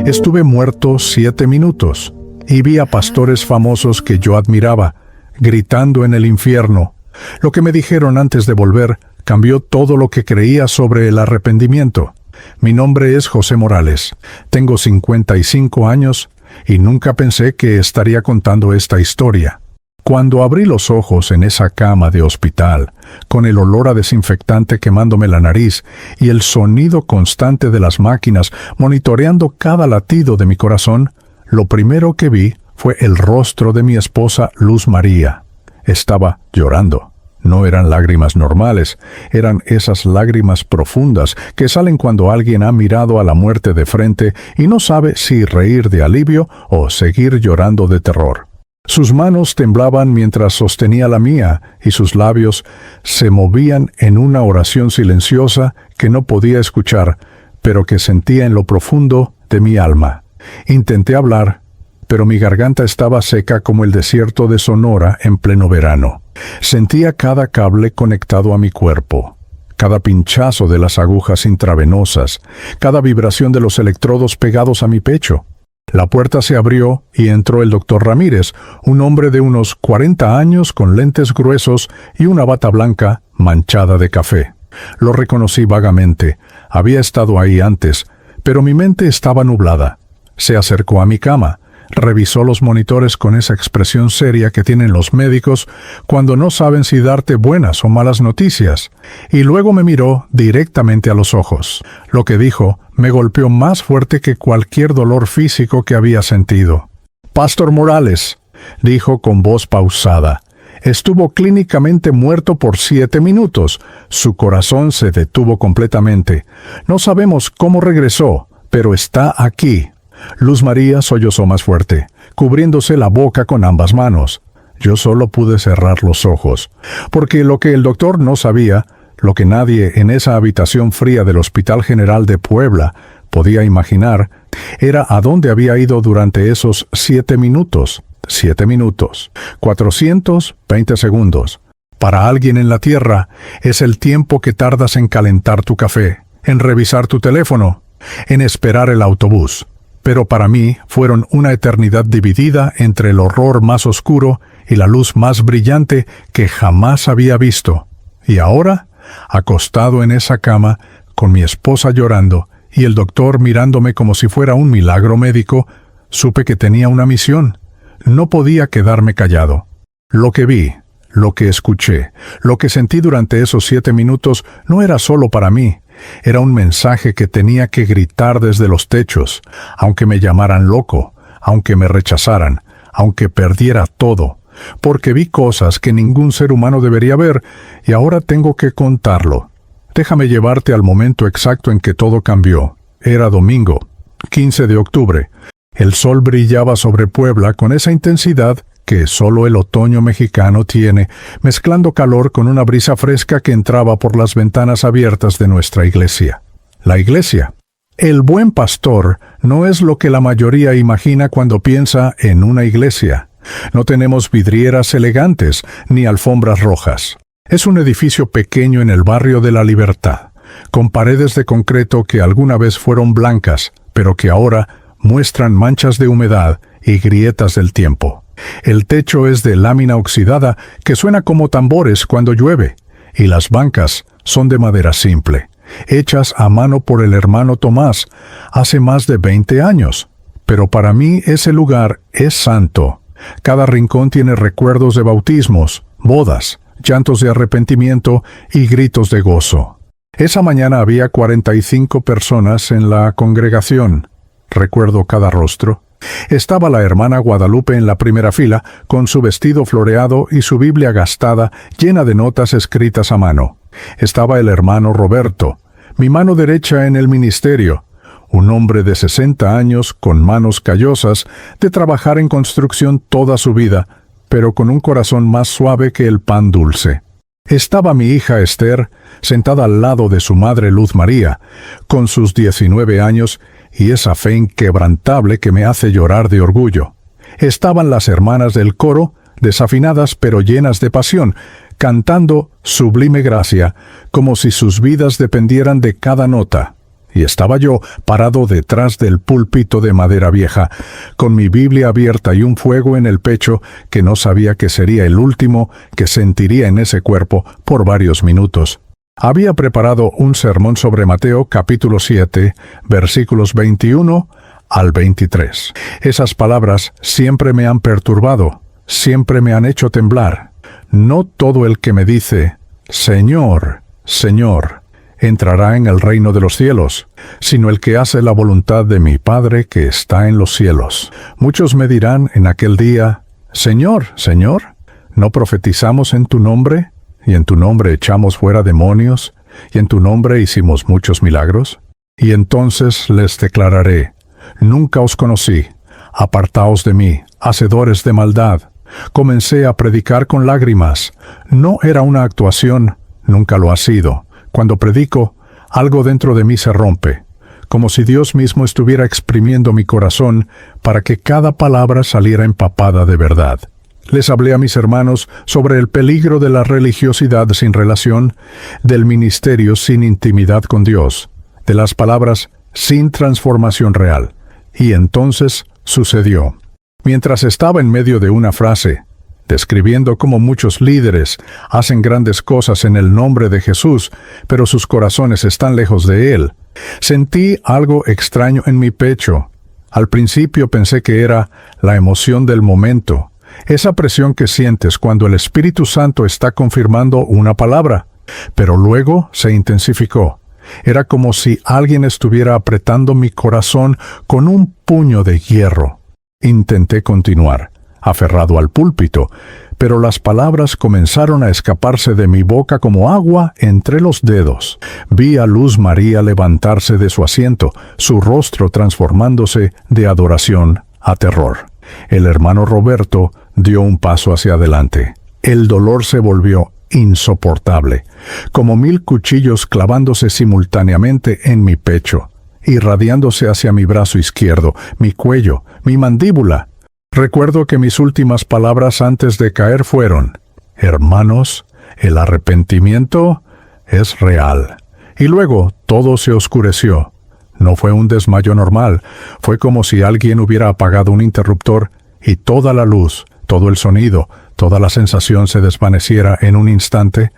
Estuve muerto 7 minutos y vi a pastores famosos que yo admiraba, gritando en el infierno. Lo que me dijeron antes de volver cambió todo lo que creía sobre el arrepentimiento. Mi nombre es José Morales, tengo 55 años y nunca pensé que estaría contando esta historia. Cuando abrí los ojos en esa cama de hospital, con el olor a desinfectante quemándome la nariz y el sonido constante de las máquinas monitoreando cada latido de mi corazón, lo primero que vi fue el rostro de mi esposa Luz María. Estaba llorando. No eran lágrimas normales, eran esas lágrimas profundas que salen cuando alguien ha mirado a la muerte de frente y no sabe si reír de alivio o seguir llorando de terror. Sus manos temblaban mientras sostenía la mía y sus labios se movían en una oración silenciosa que no podía escuchar, pero que sentía en lo profundo de mi alma. Intenté hablar, pero mi garganta estaba seca como el desierto de Sonora en pleno verano. Sentía cada cable conectado a mi cuerpo, cada pinchazo de las agujas intravenosas, cada vibración de los electrodos pegados a mi pecho. La puerta se abrió y entró el doctor Ramírez, un hombre de unos 40 años con lentes gruesos y una bata blanca manchada de café. Lo reconocí vagamente. Había estado ahí antes, pero mi mente estaba nublada. Se acercó a mi cama, revisó los monitores con esa expresión seria que tienen los médicos cuando no saben si darte buenas o malas noticias, y luego me miró directamente a los ojos. Lo que dijo me golpeó más fuerte que cualquier dolor físico que había sentido. «Pastor Morales», dijo con voz pausada, «estuvo clínicamente muerto por 7 minutos. Su corazón se detuvo completamente. No sabemos cómo regresó, pero está aquí». Luz María sollozó más fuerte, cubriéndose la boca con ambas manos. Yo solo pude cerrar los ojos, porque lo que el doctor no sabía, lo que nadie en esa habitación fría del Hospital General de Puebla podía imaginar, era a dónde había ido durante esos 7 minutos. 7 minutos. 420 segundos. Para alguien en la Tierra, es el tiempo que tardas en calentar tu café, en revisar tu teléfono, en esperar el autobús. Pero para mí fueron una eternidad dividida entre el horror más oscuro y la luz más brillante que jamás había visto. Y ahora, acostado en esa cama, con mi esposa llorando y el doctor mirándome como si fuera un milagro médico, supe que tenía una misión. No podía quedarme callado. Lo que vi, lo que escuché, lo que sentí durante esos 7 minutos no era solo para mí. Era un mensaje que tenía que gritar desde los techos, aunque me llamaran loco, aunque me rechazaran, aunque perdiera todo, porque vi cosas que ningún ser humano debería ver, y ahora tengo que contarlo. Déjame llevarte al momento exacto en que todo cambió. Era domingo, 15 de octubre. El sol brillaba sobre Puebla con esa intensidad que solo el otoño mexicano tiene, mezclando calor con una brisa fresca que entraba por las ventanas abiertas de nuestra iglesia. La iglesia. El buen pastor no es lo que la mayoría imagina cuando piensa en una iglesia. No tenemos vidrieras elegantes ni alfombras rojas. Es un edificio pequeño en el barrio de La Libertad, con paredes de concreto que alguna vez fueron blancas, pero que ahora muestran manchas de humedad y grietas del tiempo. El techo es de lámina oxidada que suena como tambores cuando llueve, y las bancas son de madera simple, hechas a mano por el hermano Tomás hace más de 20 años. Pero para mí ese lugar es santo. Cada rincón tiene recuerdos de bautismos, bodas, llantos de arrepentimiento y gritos de gozo. Esa mañana había 45 personas en la congregación. Recuerdo cada rostro. Estaba la hermana Guadalupe en la primera fila, con su vestido floreado y su Biblia gastada, llena de notas escritas a mano. Estaba el hermano Roberto, mi mano derecha en el ministerio, un hombre de 60 años, con manos callosas, de trabajar en construcción toda su vida, pero con un corazón más suave que el pan dulce. Estaba mi hija Esther, sentada al lado de su madre Luz María, con sus 19 años, y esa fe inquebrantable que me hace llorar de orgullo. Estaban las hermanas del coro, desafinadas pero llenas de pasión, cantando Sublime Gracia, como si sus vidas dependieran de cada nota. y estaba yo parado detrás del púlpito de madera vieja, con mi Biblia abierta y un fuego en el pecho que no sabía que sería el último que sentiría en ese cuerpo por varios minutos. Había preparado un sermón sobre Mateo capítulo 7, versículos 21 al 23. Esas palabras siempre me han perturbado, siempre me han hecho temblar. No todo el que me dice, Señor, Señor, entrará en el reino de los cielos, sino el que hace la voluntad de mi Padre que está en los cielos. Muchos me dirán en aquel día, Señor, Señor, ¿no profetizamos en tu nombre? ¿Y en tu nombre echamos fuera demonios? ¿Y en tu nombre hicimos muchos milagros? Y entonces les declararé, nunca os conocí, apartaos de mí, hacedores de maldad. Comencé a predicar con lágrimas. No era una actuación, nunca lo ha sido. Cuando predico, algo dentro de mí se rompe, como si Dios mismo estuviera exprimiendo mi corazón para que cada palabra saliera empapada de verdad. Les hablé a mis hermanos sobre el peligro de la religiosidad sin relación, del ministerio sin intimidad con Dios, de las palabras sin transformación real. Y entonces sucedió. Mientras estaba en medio de una frase, describiendo cómo muchos líderes hacen grandes cosas en el nombre de Jesús, pero sus corazones están lejos de Él, sentí algo extraño en mi pecho. Al principio pensé que era la emoción del momento, esa presión que sientes cuando el Espíritu Santo está confirmando una palabra, pero luego se intensificó. Era como si alguien estuviera apretando mi corazón con un puño de hierro. Intenté continuar, aferrado al púlpito, pero las palabras comenzaron a escaparse de mi boca como agua entre los dedos. Vi a Luz María levantarse de su asiento, su rostro transformándose de adoración a terror. El hermano Roberto dio un paso hacia adelante. El dolor se volvió insoportable, como 1000 cuchillos clavándose simultáneamente en mi pecho, irradiándose hacia mi brazo izquierdo, mi cuello, mi mandíbula. Recuerdo que mis últimas palabras antes de caer fueron, hermanos, el arrepentimiento es real. Y luego todo se oscureció. No fue un desmayo normal, fue como si alguien hubiera apagado un interruptor y toda la luz, todo el sonido, toda la sensación se desvaneciera en un instante.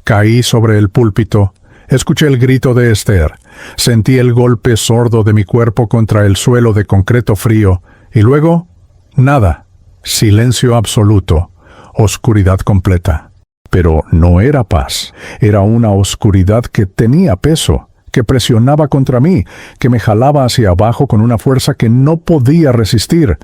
Caí sobre el púlpito, escuché el grito de Esther, sentí el golpe sordo de mi cuerpo contra el suelo de concreto frío, y luego, nada, silencio absoluto, oscuridad completa. Pero no era paz, era una oscuridad que tenía peso, que presionaba contra mí, que me jalaba hacia abajo con una fuerza que no podía resistir.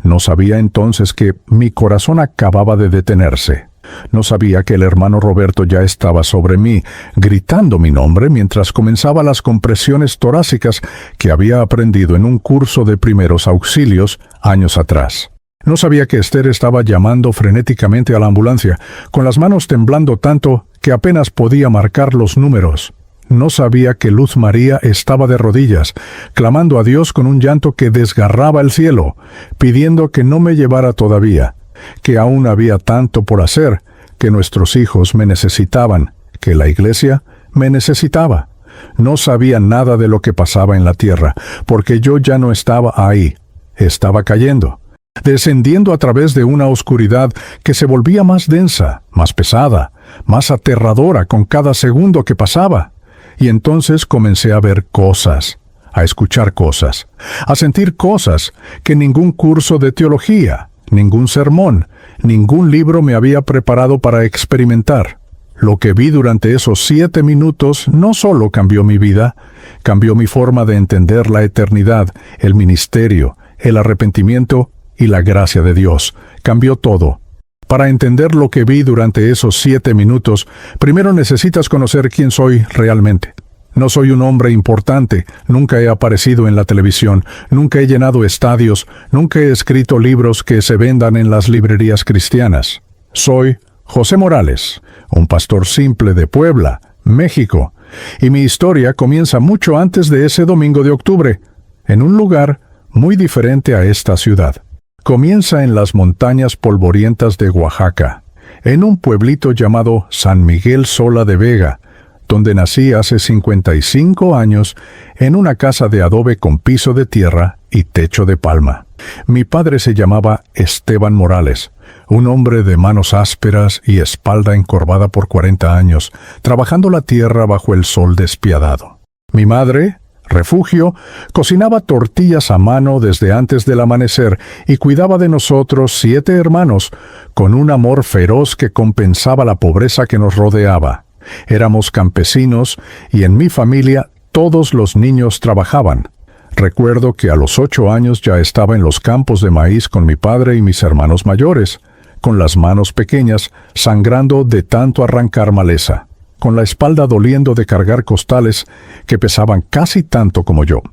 No sabía entonces que mi corazón acababa de detenerse. No sabía que el hermano Roberto ya estaba sobre mí, gritando mi nombre mientras comenzaba las compresiones torácicas que había aprendido en un curso de primeros auxilios años atrás. No sabía que Esther estaba llamando frenéticamente a la ambulancia, con las manos temblando tanto que apenas podía marcar los números. No sabía que Luz María estaba de rodillas, clamando a Dios con un llanto que desgarraba el cielo, pidiendo que no me llevara todavía, que aún había tanto por hacer, que nuestros hijos me necesitaban, que la iglesia me necesitaba. No sabía nada de lo que pasaba en la tierra, porque yo ya no estaba ahí, estaba cayendo, descendiendo a través de una oscuridad que se volvía más densa, más pesada, más aterradora con cada segundo que pasaba. Y entonces comencé a ver cosas, a escuchar cosas, a sentir cosas que ningún curso de teología, ningún sermón, ningún libro me había preparado para experimentar. Lo que vi durante esos 7 minutos no solo cambió mi vida, cambió mi forma de entender la eternidad, el ministerio, el arrepentimiento y la gracia de Dios. Cambió todo. Para entender lo que vi durante esos 7 minutos, primero necesitas conocer quién soy realmente. No soy un hombre importante, nunca he aparecido en la televisión, nunca he llenado estadios, nunca he escrito libros que se vendan en las librerías cristianas. Soy José Morales, un pastor simple de Puebla, México, y mi historia comienza mucho antes de ese domingo de octubre, en un lugar muy diferente a esta ciudad. Comienza en las montañas polvorientas de Oaxaca, en un pueblito llamado San Miguel Sola de Vega, donde nací hace 55 años, en una casa de adobe con piso de tierra y techo de palma. Mi padre se llamaba Esteban Morales, un hombre de manos ásperas y espalda encorvada por 40 años, trabajando la tierra bajo el sol despiadado. Mi madre, Refugio, cocinaba tortillas a mano desde antes del amanecer y cuidaba de nosotros 7 hermanos, con un amor feroz que compensaba la pobreza que nos rodeaba. Éramos campesinos y en mi familia todos los niños trabajaban. Recuerdo que a los 8 años ya estaba en los campos de maíz con mi padre y mis hermanos mayores, con las manos pequeñas, sangrando de tanto arrancar maleza, con la espalda doliendo de cargar costales que pesaban casi tanto como yo.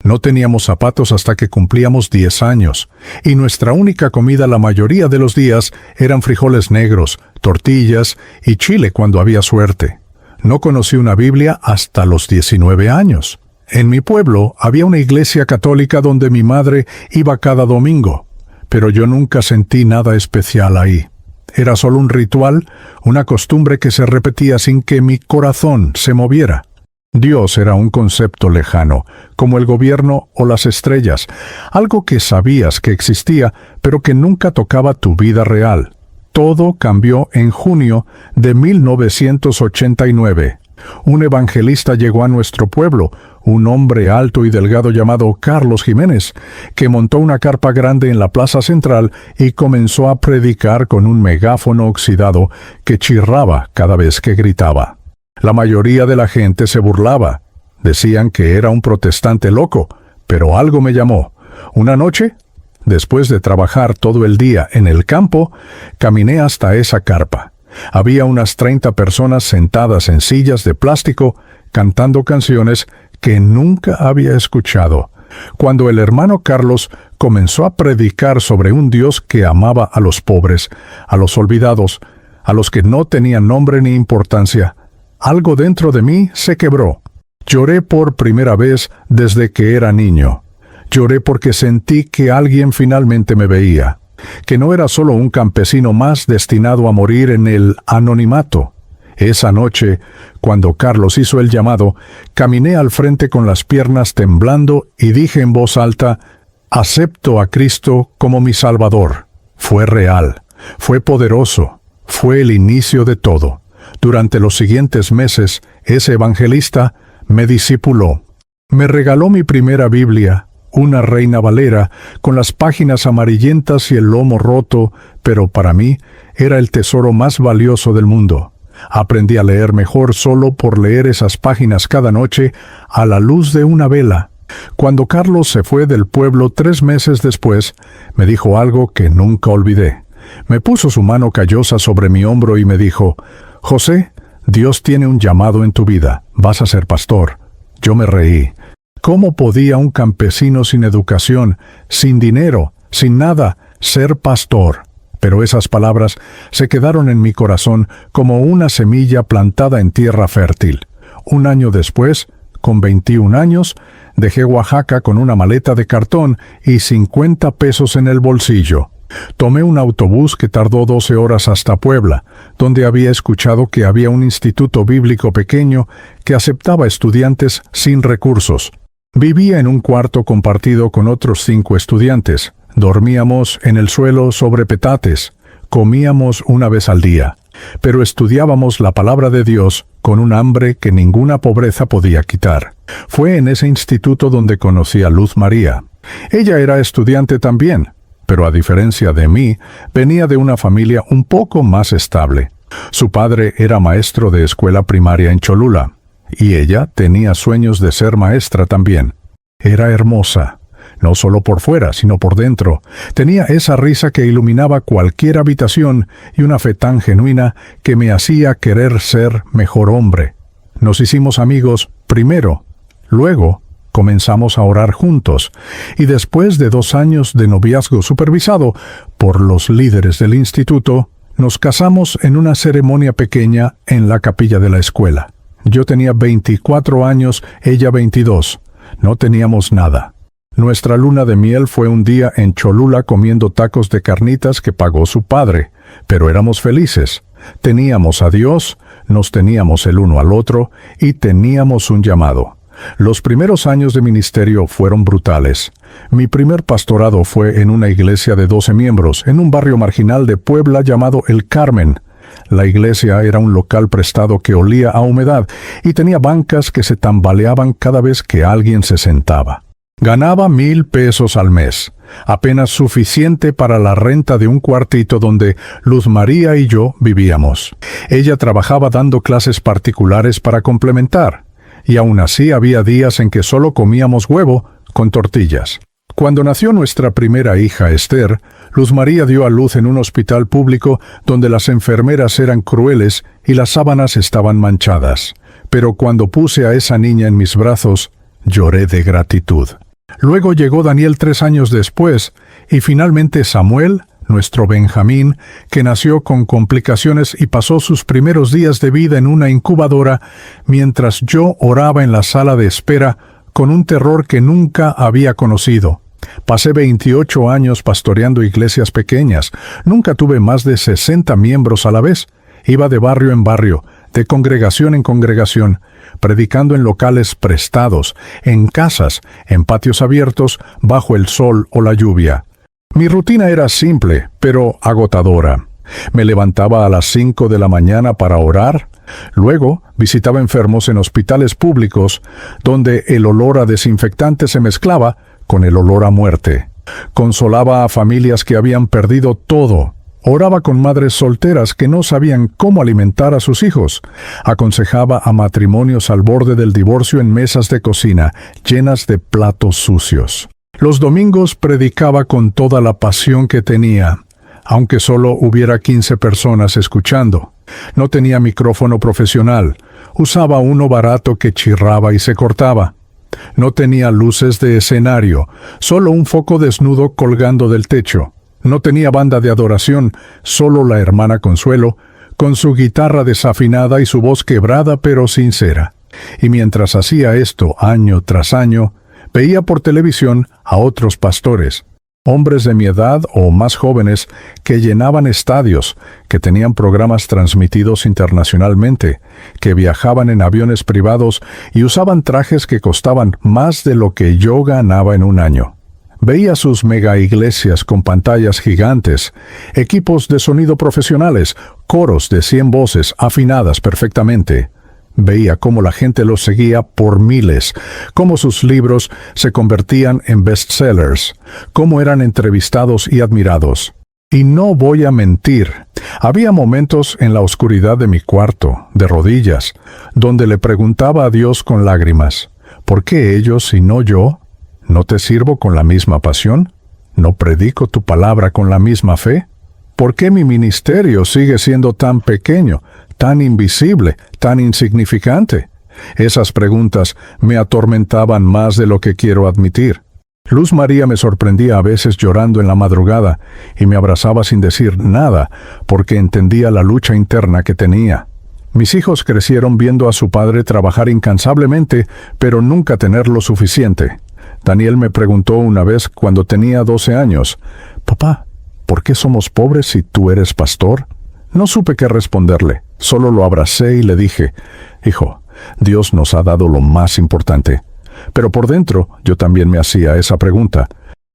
No teníamos zapatos hasta que cumplíamos 10 años, y nuestra única comida la mayoría de los días eran frijoles negros, tortillas y chile cuando había suerte. No conocí una Biblia hasta los 19 años. En mi pueblo había una iglesia católica donde mi madre iba cada domingo, pero yo nunca sentí nada especial ahí. Era solo un ritual, una costumbre que se repetía sin que mi corazón se moviera. Dios era un concepto lejano, como el gobierno o las estrellas, algo que sabías que existía, pero que nunca tocaba tu vida real. Todo cambió en junio de 1989. Un evangelista llegó a nuestro pueblo, un hombre alto y delgado llamado Carlos Jiménez, que montó una carpa grande en la plaza central y comenzó a predicar con un megáfono oxidado que chirraba cada vez que gritaba. La mayoría de la gente se burlaba. Decían que era un protestante loco, pero algo me llamó. Una noche, después de trabajar todo el día en el campo, caminé hasta esa carpa. Había unas 30 personas sentadas en sillas de plástico, cantando canciones que nunca había escuchado. Cuando el hermano Carlos comenzó a predicar sobre un Dios que amaba a los pobres, a los olvidados, a los que no tenían nombre ni importancia, algo dentro de mí se quebró. Lloré por primera vez desde que era niño. Lloré porque sentí que alguien finalmente me veía, que no era solo un campesino más destinado a morir en el anonimato. Esa noche, cuando Carlos hizo el llamado, caminé al frente con las piernas temblando y dije en voz alta: «Acepto a Cristo como mi Salvador». Fue real, fue poderoso, fue el inicio de todo. Durante los siguientes meses, ese evangelista me discipuló. Me regaló mi primera Biblia, una Reina Valera, con las páginas amarillentas y el lomo roto, pero para mí era el tesoro más valioso del mundo. Aprendí a leer mejor solo por leer esas páginas cada noche a la luz de una vela. Cuando Carlos se fue del pueblo 3 meses después, me dijo algo que nunca olvidé. Me puso su mano callosa sobre mi hombro y me dijo: «José, Dios tiene un llamado en tu vida. Vas a ser pastor». Yo me reí. ¿Cómo podía un campesino sin educación, sin dinero, sin nada, ser pastor? Pero esas palabras se quedaron en mi corazón como una semilla plantada en tierra fértil. Un año después, con 21 años, dejé Oaxaca con una maleta de cartón y 50 pesos en el bolsillo. Tomé un autobús que tardó 12 horas hasta Puebla, donde había escuchado que había un instituto bíblico pequeño que aceptaba estudiantes sin recursos. Vivía en un cuarto compartido con otros 5 estudiantes. Dormíamos en el suelo sobre petates. Comíamos una vez al día. Pero estudiábamos la palabra de Dios con un hambre que ninguna pobreza podía quitar. Fue en ese instituto donde conocí a Luz María. Ella era estudiante también, pero a diferencia de mí, venía de una familia un poco más estable. Su padre era maestro de escuela primaria en Cholula, y ella tenía sueños de ser maestra también. Era hermosa, no solo por fuera, sino por dentro. Tenía esa risa que iluminaba cualquier habitación y una fe tan genuina que me hacía querer ser mejor hombre. Nos hicimos amigos primero, luego comenzamos a orar juntos, y después de 2 años de noviazgo supervisado por los líderes del instituto, nos casamos en una ceremonia pequeña en la capilla de la escuela. Yo tenía 24 años, ella 22. No teníamos nada. Nuestra luna de miel fue un día en Cholula comiendo tacos de carnitas que pagó su padre, pero éramos felices. Teníamos a Dios, Nos teníamos el uno al otro y teníamos un llamado. Los primeros años de ministerio fueron brutales. Mi primer pastorado fue en una iglesia de 12 miembros, en un barrio marginal de Puebla llamado El Carmen. La iglesia era un local prestado que olía a humedad y tenía bancas que se tambaleaban cada vez que alguien se sentaba. Ganaba 1,000 pesos al mes, apenas suficiente para la renta de un cuartito donde Luz María y yo vivíamos. Ella trabajaba dando clases particulares para complementar, y aún así había días en que solo comíamos huevo con tortillas. Cuando nació nuestra primera hija, Esther, Luz María dio a luz en un hospital público donde las enfermeras eran crueles y las sábanas estaban manchadas. Pero cuando puse a esa niña en mis brazos, lloré de gratitud. Luego llegó Daniel 3 años después, y finalmente Samuel, nuestro Benjamín, que nació con complicaciones y pasó sus primeros días de vida en una incubadora, mientras yo oraba en la sala de espera con un terror que nunca había conocido. Pasé 28 años pastoreando iglesias pequeñas. Nunca tuve más de 60 miembros a la vez. Iba de barrio en barrio, de congregación en congregación, predicando en locales prestados, en casas, en patios abiertos, bajo el sol o la lluvia. Mi rutina era simple, pero agotadora. Me levantaba a las 5 de la mañana para orar. Luego visitaba enfermos en hospitales públicos, donde el olor a desinfectante se mezclaba con el olor a muerte. Consolaba a familias que habían perdido todo. Oraba con madres solteras que no sabían cómo alimentar a sus hijos. Aconsejaba a matrimonios al borde del divorcio en mesas de cocina, llenas de platos sucios. Los domingos predicaba con toda la pasión que tenía, aunque solo hubiera 15 personas escuchando. No tenía micrófono profesional. Usaba uno barato que chirraba y se cortaba. No tenía luces de escenario, solo un foco desnudo colgando del techo. No tenía banda de adoración, solo la hermana Consuelo, con su guitarra desafinada y su voz quebrada pero sincera. Y mientras hacía esto año tras año, veía por televisión a otros pastores, hombres de mi edad o más jóvenes, que llenaban estadios, que tenían programas transmitidos internacionalmente, que viajaban en aviones privados y usaban trajes que costaban más de lo que yo ganaba en un año. Veía sus mega iglesias con pantallas gigantes, equipos de sonido profesionales, coros de 100 voces afinadas perfectamente. Veía cómo la gente los seguía por miles, cómo sus libros se convertían en bestsellers, cómo eran entrevistados y admirados. Y no voy a mentir, había momentos en la oscuridad de mi cuarto, de rodillas, donde le preguntaba a Dios con lágrimas, ¿por qué ellos y no yo? ¿No te sirvo con la misma pasión? ¿No predico tu palabra con la misma fe? ¿Por qué mi ministerio sigue siendo tan pequeño, tan invisible, tan insignificante? Esas preguntas me atormentaban más de lo que quiero admitir. Luz María me sorprendía a veces llorando en la madrugada y me abrazaba sin decir nada porque entendía la lucha interna que tenía. Mis hijos crecieron viendo a su padre trabajar incansablemente, pero nunca tener lo suficiente. Daniel me preguntó una vez cuando tenía 12 años, «Papá, ¿por qué somos pobres si tú eres pastor?» No supe qué responderle, solo lo abracé y le dije, «Hijo, Dios nos ha dado lo más importante». Pero por dentro yo también me hacía esa pregunta.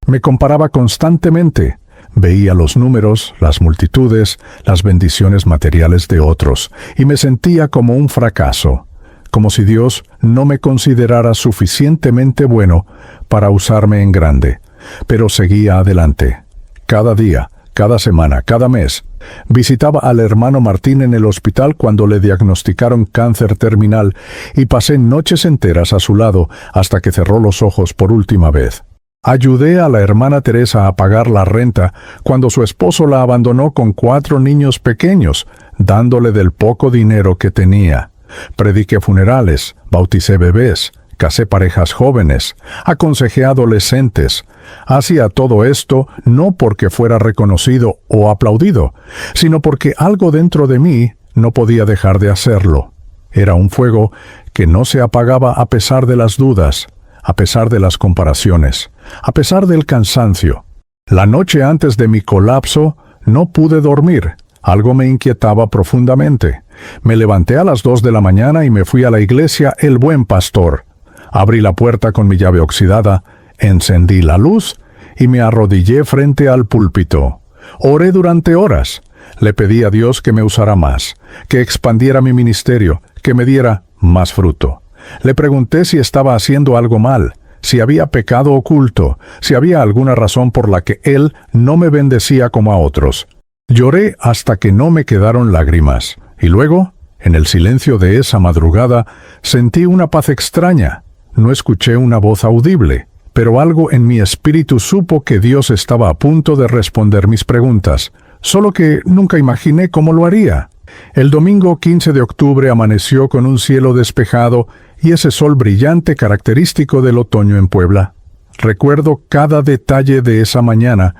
Me comparaba constantemente. Veía los números, las multitudes, las bendiciones materiales de otros, y me sentía como un fracaso, como si Dios no me considerara suficientemente bueno para usarme en grande. Pero seguía adelante. Cada día, cada semana, cada mes, visitaba al hermano Martín en el hospital cuando le diagnosticaron cáncer terminal y pasé noches enteras a su lado hasta que cerró los ojos por última vez. Ayudé a la hermana Teresa a pagar la renta cuando su esposo la abandonó con 4 niños pequeños, dándole del poco dinero que tenía. Prediqué funerales, bauticé bebés, casé parejas jóvenes, aconsejé adolescentes. Hacía todo esto no porque fuera reconocido o aplaudido, sino porque algo dentro de mí no podía dejar de hacerlo. Era un fuego que no se apagaba a pesar de las dudas, a pesar de las comparaciones, a pesar del cansancio. La noche antes de mi colapso no pude dormir. Algo me inquietaba profundamente. Me levanté a las 2 de la mañana y me fui a la iglesia El Buen Pastor. Abrí la puerta con mi llave oxidada, encendí la luz y me arrodillé frente al púlpito. Oré durante horas. Le pedí a Dios que me usara más, que expandiera mi ministerio, que me diera más fruto. Le pregunté si estaba haciendo algo mal, si había pecado oculto, si había alguna razón por la que Él no me bendecía como a otros. Lloré hasta que no me quedaron lágrimas, y luego, en el silencio de esa madrugada, sentí una paz extraña. No escuché una voz audible, pero algo en mi espíritu supo que Dios estaba a punto de responder mis preguntas, solo que nunca imaginé cómo lo haría. El domingo 15 de octubre amaneció con un cielo despejado y ese sol brillante característico del otoño en Puebla. Recuerdo cada detalle de esa mañana,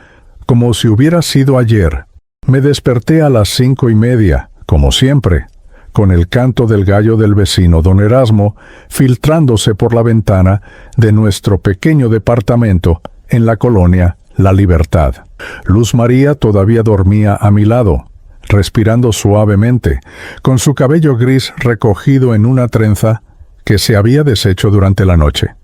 como si hubiera sido ayer. Me desperté a las 5:30, como siempre, con el canto del gallo del vecino don Erasmo filtrándose por la ventana de nuestro pequeño departamento en la colonia La Libertad. Luz María todavía dormía a mi lado, respirando suavemente, con su cabello gris recogido en una trenza que se había deshecho durante la noche.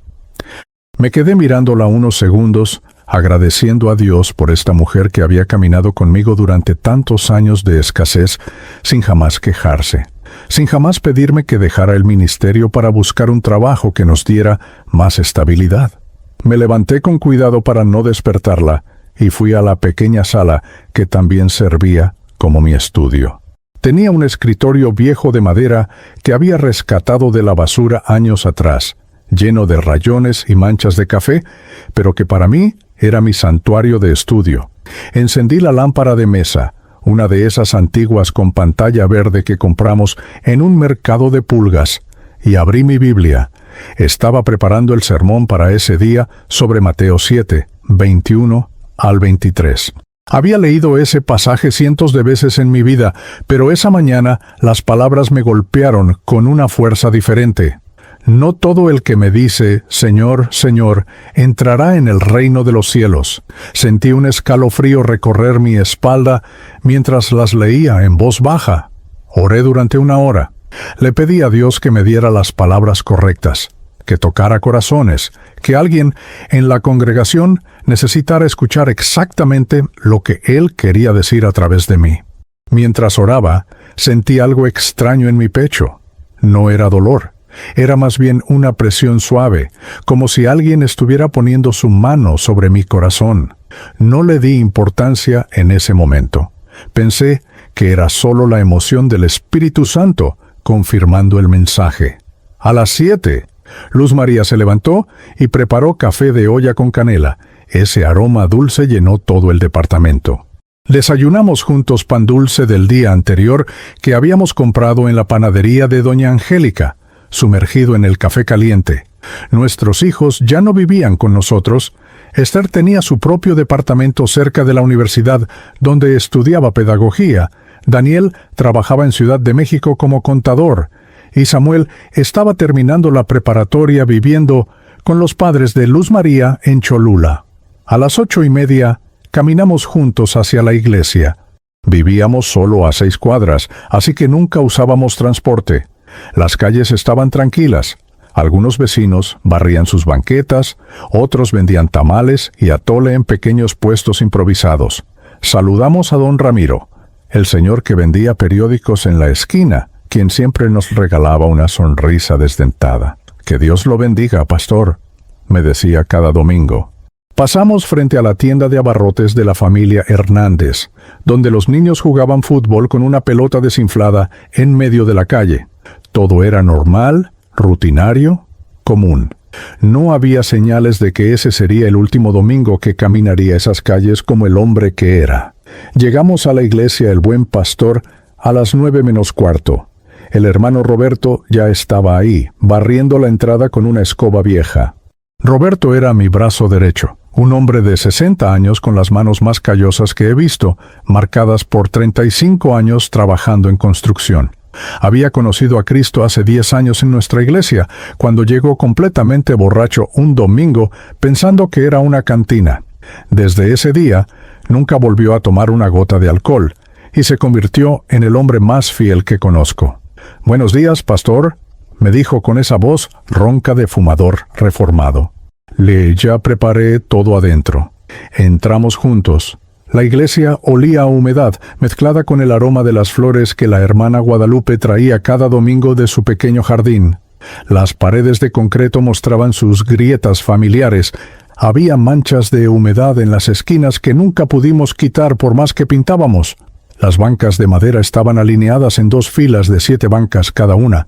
Me quedé mirándola unos segundos, agradeciendo a Dios por esta mujer que había caminado conmigo durante tantos años de escasez, sin jamás quejarse, sin jamás pedirme que dejara el ministerio para buscar un trabajo que nos diera más estabilidad. Me levanté con cuidado para no despertarla y fui a la pequeña sala que también servía como mi estudio. Tenía un escritorio viejo de madera que había rescatado de la basura años atrás, lleno de rayones y manchas de café, pero que para mí era mi santuario de estudio. Encendí la lámpara de mesa, una de esas antiguas con pantalla verde que compramos en un mercado de pulgas, y abrí mi Biblia. Estaba preparando el sermón para ese día sobre Mateo 7, 21 al 23. Había leído ese pasaje cientos de veces en mi vida, pero esa mañana las palabras me golpearon con una fuerza diferente. No todo el que me dice, Señor, Señor, entrará en el reino de los cielos. Sentí un escalofrío recorrer mi espalda mientras las leía en voz baja. Oré durante una hora. Le pedí a Dios que me diera las palabras correctas, que tocara corazones, que alguien en la congregación necesitara escuchar exactamente lo que Él quería decir a través de mí. Mientras oraba, sentí algo extraño en mi pecho. No era dolor. Era más bien una presión suave, como si alguien estuviera poniendo su mano sobre mi corazón. No le di importancia en ese momento. Pensé que era solo la emoción del Espíritu Santo, confirmando el mensaje. A las 7, Luz María se levantó y preparó café de olla con canela. Ese aroma dulce llenó todo el departamento. Desayunamos juntos pan dulce del día anterior que habíamos comprado en la panadería de doña Angélica, sumergido en el café caliente. Nuestros hijos ya no vivían con nosotros. Esther tenía su propio departamento cerca de la universidad donde estudiaba pedagogía. Daniel trabajaba en Ciudad de México como contador, y Samuel estaba terminando la preparatoria viviendo con los padres de Luz María en Cholula. A las 8:30 caminamos juntos hacia la iglesia. Vivíamos solo a 6 cuadras, así que nunca usábamos transporte. Las calles estaban tranquilas. Algunos vecinos barrían sus banquetas, otros vendían tamales y atole en pequeños puestos improvisados. Saludamos a don Ramiro, el señor que vendía periódicos en la esquina, quien siempre nos regalaba una sonrisa desdentada. «Que Dios lo bendiga, pastor», me decía cada domingo. Pasamos frente a la tienda de abarrotes de la familia Hernández, donde los niños jugaban fútbol con una pelota desinflada en medio de la calle. Todo era normal, rutinario, común. No había señales de que ese sería el último domingo que caminaría esas calles como el hombre que era. Llegamos a la iglesia El Buen Pastor a las 9:45. El hermano Roberto ya estaba ahí, barriendo la entrada con una escoba vieja. Roberto era mi brazo derecho, un hombre de 60 años con las manos más callosas que he visto, marcadas por 35 años trabajando en construcción. Había conocido a Cristo hace 10 años en nuestra iglesia, cuando llegó completamente borracho un domingo pensando que era una cantina. Desde ese día, nunca volvió a tomar una gota de alcohol, y se convirtió en el hombre más fiel que conozco. «Buenos días, pastor», me dijo con esa voz ronca de fumador reformado. Ya preparé todo adentro. Entramos juntos. La iglesia olía a humedad, mezclada con el aroma de las flores que la hermana Guadalupe traía cada domingo de su pequeño jardín. Las paredes de concreto mostraban sus grietas familiares. Había manchas de humedad en las esquinas que nunca pudimos quitar por más que pintábamos. Las bancas de madera estaban alineadas en 2 filas de 7 bancas cada una,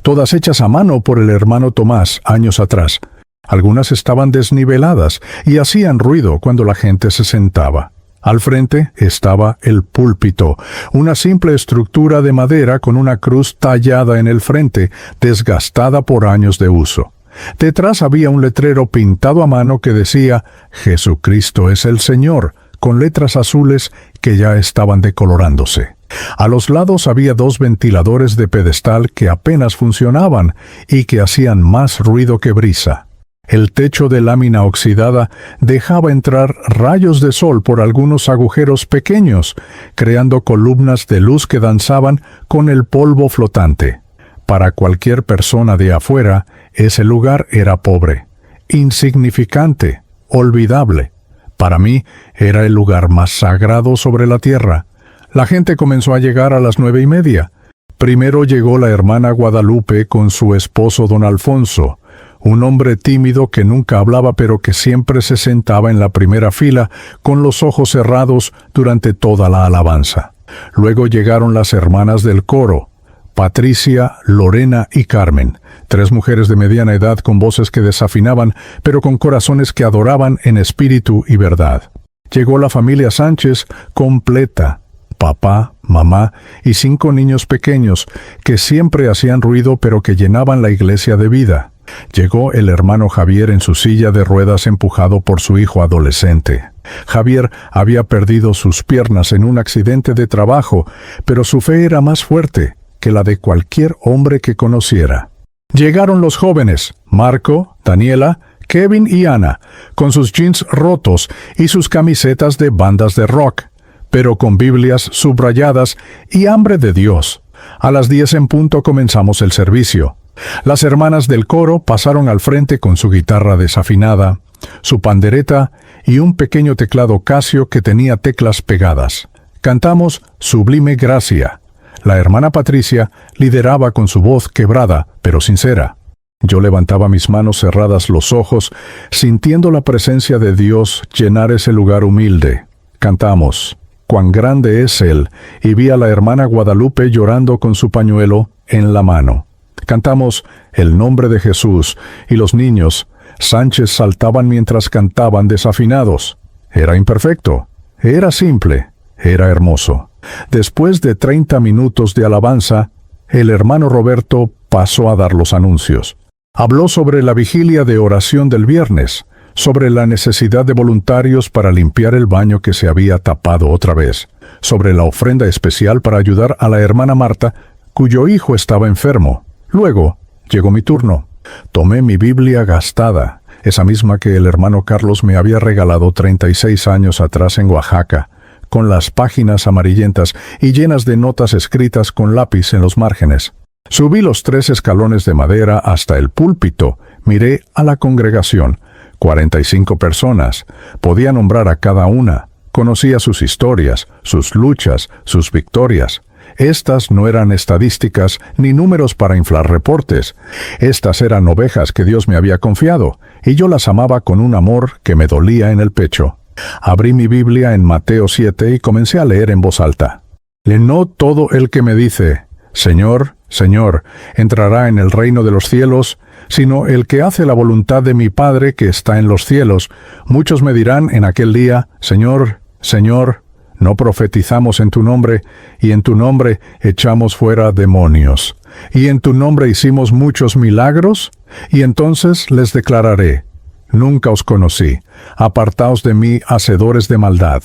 todas hechas a mano por el hermano Tomás años atrás. Algunas estaban desniveladas y hacían ruido cuando la gente se sentaba. Al frente estaba el púlpito, una simple estructura de madera con una cruz tallada en el frente, desgastada por años de uso. Detrás había un letrero pintado a mano que decía «Jesucristo es el Señor», con letras azules que ya estaban decolorándose. A los lados había 2 ventiladores de pedestal que apenas funcionaban y que hacían más ruido que brisa. El techo de lámina oxidada dejaba entrar rayos de sol por algunos agujeros pequeños, creando columnas de luz que danzaban con el polvo flotante. Para cualquier persona de afuera, ese lugar era pobre, insignificante, olvidable. Para mí, era el lugar más sagrado sobre la tierra. La gente comenzó a llegar a las 9:30. Primero llegó la hermana Guadalupe con su esposo don Alfonso, un hombre tímido que nunca hablaba pero que siempre se sentaba en la primera fila con los ojos cerrados durante toda la alabanza. Luego llegaron las hermanas del coro, Patricia, Lorena y Carmen, 3 mujeres de mediana edad con voces que desafinaban, pero con corazones que adoraban en espíritu y verdad. Llegó la familia Sánchez completa, papá, mamá y 5 niños pequeños que siempre hacían ruido pero que llenaban la iglesia de vida. Llegó el hermano Javier en su silla de ruedas empujado por su hijo adolescente. Javier había perdido sus piernas en un accidente de trabajo, pero su fe era más fuerte que la de cualquier hombre que conociera. Llegaron los jóvenes, Marco, Daniela, Kevin y Ana, con sus jeans rotos y sus camisetas de bandas de rock, pero con Biblias subrayadas y hambre de Dios. A las 10 en punto comenzamos el servicio. Las hermanas del coro pasaron al frente con su guitarra desafinada, su pandereta y un pequeño teclado Casio que tenía teclas pegadas. Cantamos Sublime Gracia. La hermana Patricia lideraba con su voz quebrada, pero sincera. Yo levantaba mis manos cerradas los ojos, sintiendo la presencia de Dios llenar ese lugar humilde. Cantamos Cuán grande es Él, y vi a la hermana Guadalupe llorando con su pañuelo en la mano. Cantamos El nombre de Jesús, y los niños, Sánchez, saltaban mientras cantaban desafinados. Era imperfecto, era simple, era hermoso. Después de 30 minutos de alabanza, el hermano Roberto pasó a dar los anuncios. Habló sobre la vigilia de oración del viernes, sobre la necesidad de voluntarios para limpiar el baño que se había tapado otra vez, sobre la ofrenda especial para ayudar a la hermana Marta, cuyo hijo estaba enfermo. Luego llegó mi turno. Tomé mi Biblia gastada, esa misma que el hermano Carlos me había regalado 36 años atrás en Oaxaca, con las páginas amarillentas y llenas de notas escritas con lápiz en los márgenes. Subí los 3 escalones de madera hasta el púlpito, miré a la congregación, 45 personas, podía nombrar a cada una, conocía sus historias, sus luchas, sus victorias. Estas no eran estadísticas ni números para inflar reportes. Estas eran ovejas que Dios me había confiado, y yo las amaba con un amor que me dolía en el pecho. Abrí mi Biblia en Mateo 7 y comencé a leer en voz alta. No todo el que me dice, Señor, Señor, entrará en el reino de los cielos, sino el que hace la voluntad de mi Padre que está en los cielos. Muchos me dirán en aquel día, Señor, Señor, no profetizamos en tu nombre, y en tu nombre echamos fuera demonios, y en tu nombre hicimos muchos milagros, y entonces les declararé, nunca os conocí, apartaos de mí, hacedores de maldad.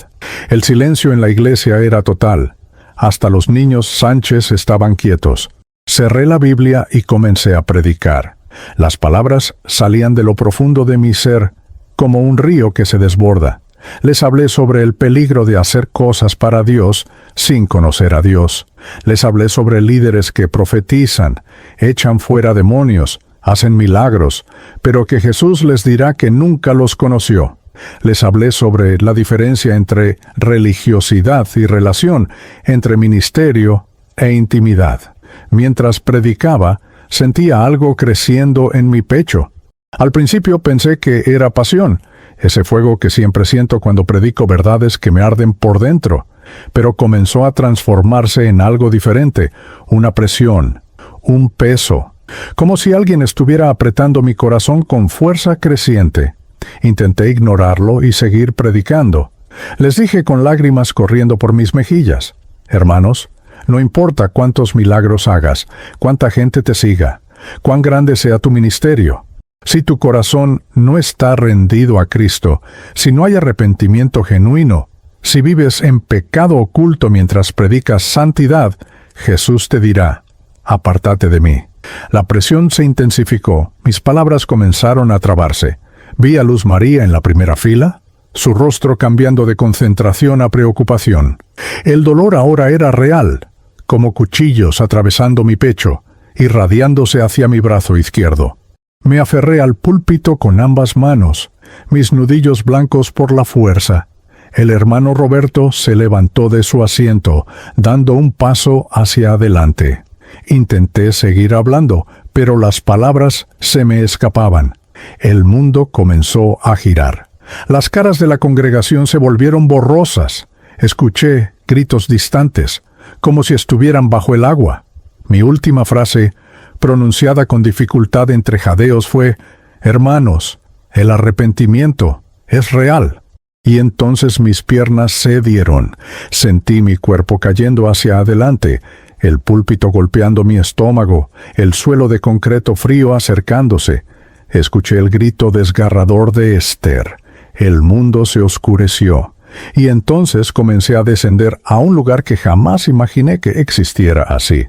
El silencio en la iglesia era total. Hasta los niños Sánchez estaban quietos. Cerré la Biblia y comencé a predicar. Las palabras salían de lo profundo de mi ser, como un río que se desborda. Les hablé sobre el peligro de hacer cosas para Dios sin conocer a Dios. Les hablé sobre líderes que profetizan, echan fuera demonios, hacen milagros, pero que Jesús les dirá que nunca los conoció. Les hablé sobre la diferencia entre religiosidad y relación, entre ministerio e intimidad. Mientras predicaba, sentía algo creciendo en mi pecho. Al principio pensé que era pasión, ese fuego que siempre siento cuando predico verdades que me arden por dentro, pero comenzó a transformarse en algo diferente, una presión, un peso, como si alguien estuviera apretando mi corazón con fuerza creciente. Intenté ignorarlo y seguir predicando. Les dije con lágrimas corriendo por mis mejillas: hermanos, no importa cuántos milagros hagas, cuánta gente te siga, cuán grande sea tu ministerio. Si tu corazón no está rendido a Cristo, si no hay arrepentimiento genuino, si vives en pecado oculto mientras predicas santidad, Jesús te dirá: apártate de mí. La presión se intensificó, mis palabras comenzaron a trabarse. Vi a Luz María en la primera fila, su rostro cambiando de concentración a preocupación. El dolor ahora era real, como cuchillos atravesando mi pecho, irradiándose hacia mi brazo izquierdo. Me aferré al púlpito con ambas manos, mis nudillos blancos por la fuerza. El hermano Roberto se levantó de su asiento, dando un paso hacia adelante. Intenté seguir hablando, pero las palabras se me escapaban. El mundo comenzó a girar. Las caras de la congregación se volvieron borrosas. Escuché gritos distantes, como si estuvieran bajo el agua. Mi última frase, pronunciada con dificultad entre jadeos, fue: hermanos, el arrepentimiento es real. Y entonces mis piernas cedieron. Sentí mi cuerpo cayendo hacia adelante, el púlpito golpeando mi estómago, el suelo de concreto frío acercándose. Escuché el grito desgarrador de Esther. El mundo se oscureció. Y entonces comencé a descender a un lugar que jamás imaginé que existiera así.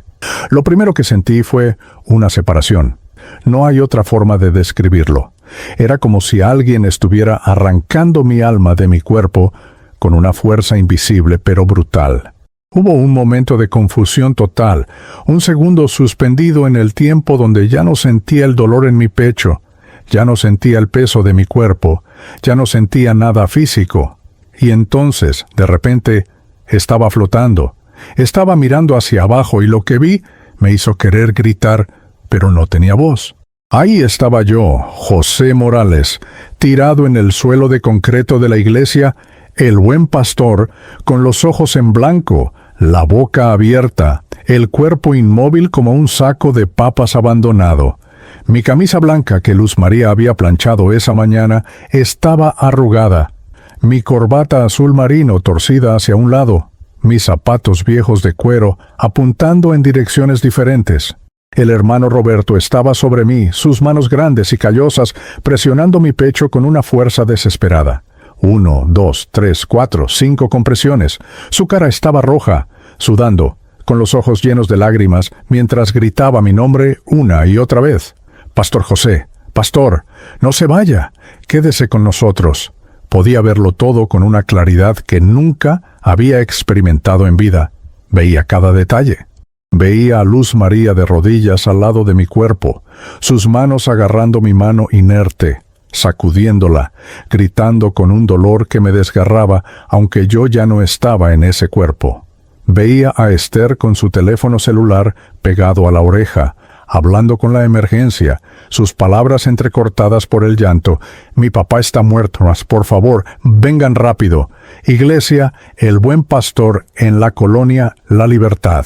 Lo primero que sentí fue una separación. No hay otra forma de describirlo. Era como si alguien estuviera arrancando mi alma de mi cuerpo con una fuerza invisible pero brutal. Hubo un momento de confusión total, un segundo suspendido en el tiempo donde ya no sentía el dolor en mi pecho, ya no sentía el peso de mi cuerpo, ya no sentía nada físico. Y entonces, de repente, estaba flotando. Estaba mirando hacia abajo y lo que vi me hizo querer gritar, pero no tenía voz. Ahí estaba yo, José Morales, tirado en el suelo de concreto de la iglesia, el buen pastor, con los ojos en blanco, la boca abierta, el cuerpo inmóvil como un saco de papas abandonado. Mi camisa blanca que Luz María había planchado esa mañana estaba arrugada. Mi corbata azul marino torcida hacia un lado. Mis zapatos viejos de cuero apuntando en direcciones diferentes. El hermano Roberto estaba sobre mí, sus manos grandes y callosas, presionando mi pecho con una fuerza desesperada. 1, 2, 3, 4, 5 compresiones. Su cara estaba roja, sudando, con los ojos llenos de lágrimas, mientras gritaba mi nombre una y otra vez. Pastor José, pastor, no se vaya, quédese con nosotros. Podía verlo todo con una claridad que nunca había experimentado en vida. Veía cada detalle. Veía a Luz María de rodillas al lado de mi cuerpo, sus manos agarrando mi mano inerte, sacudiéndola, gritando con un dolor que me desgarraba, aunque yo ya no estaba en ese cuerpo. Veía a Esther con su teléfono celular pegado a la oreja, hablando con la emergencia, sus palabras entrecortadas por el llanto. Mi papá está muerto, mas por favor, vengan rápido. Iglesia, el buen pastor en la colonia La Libertad.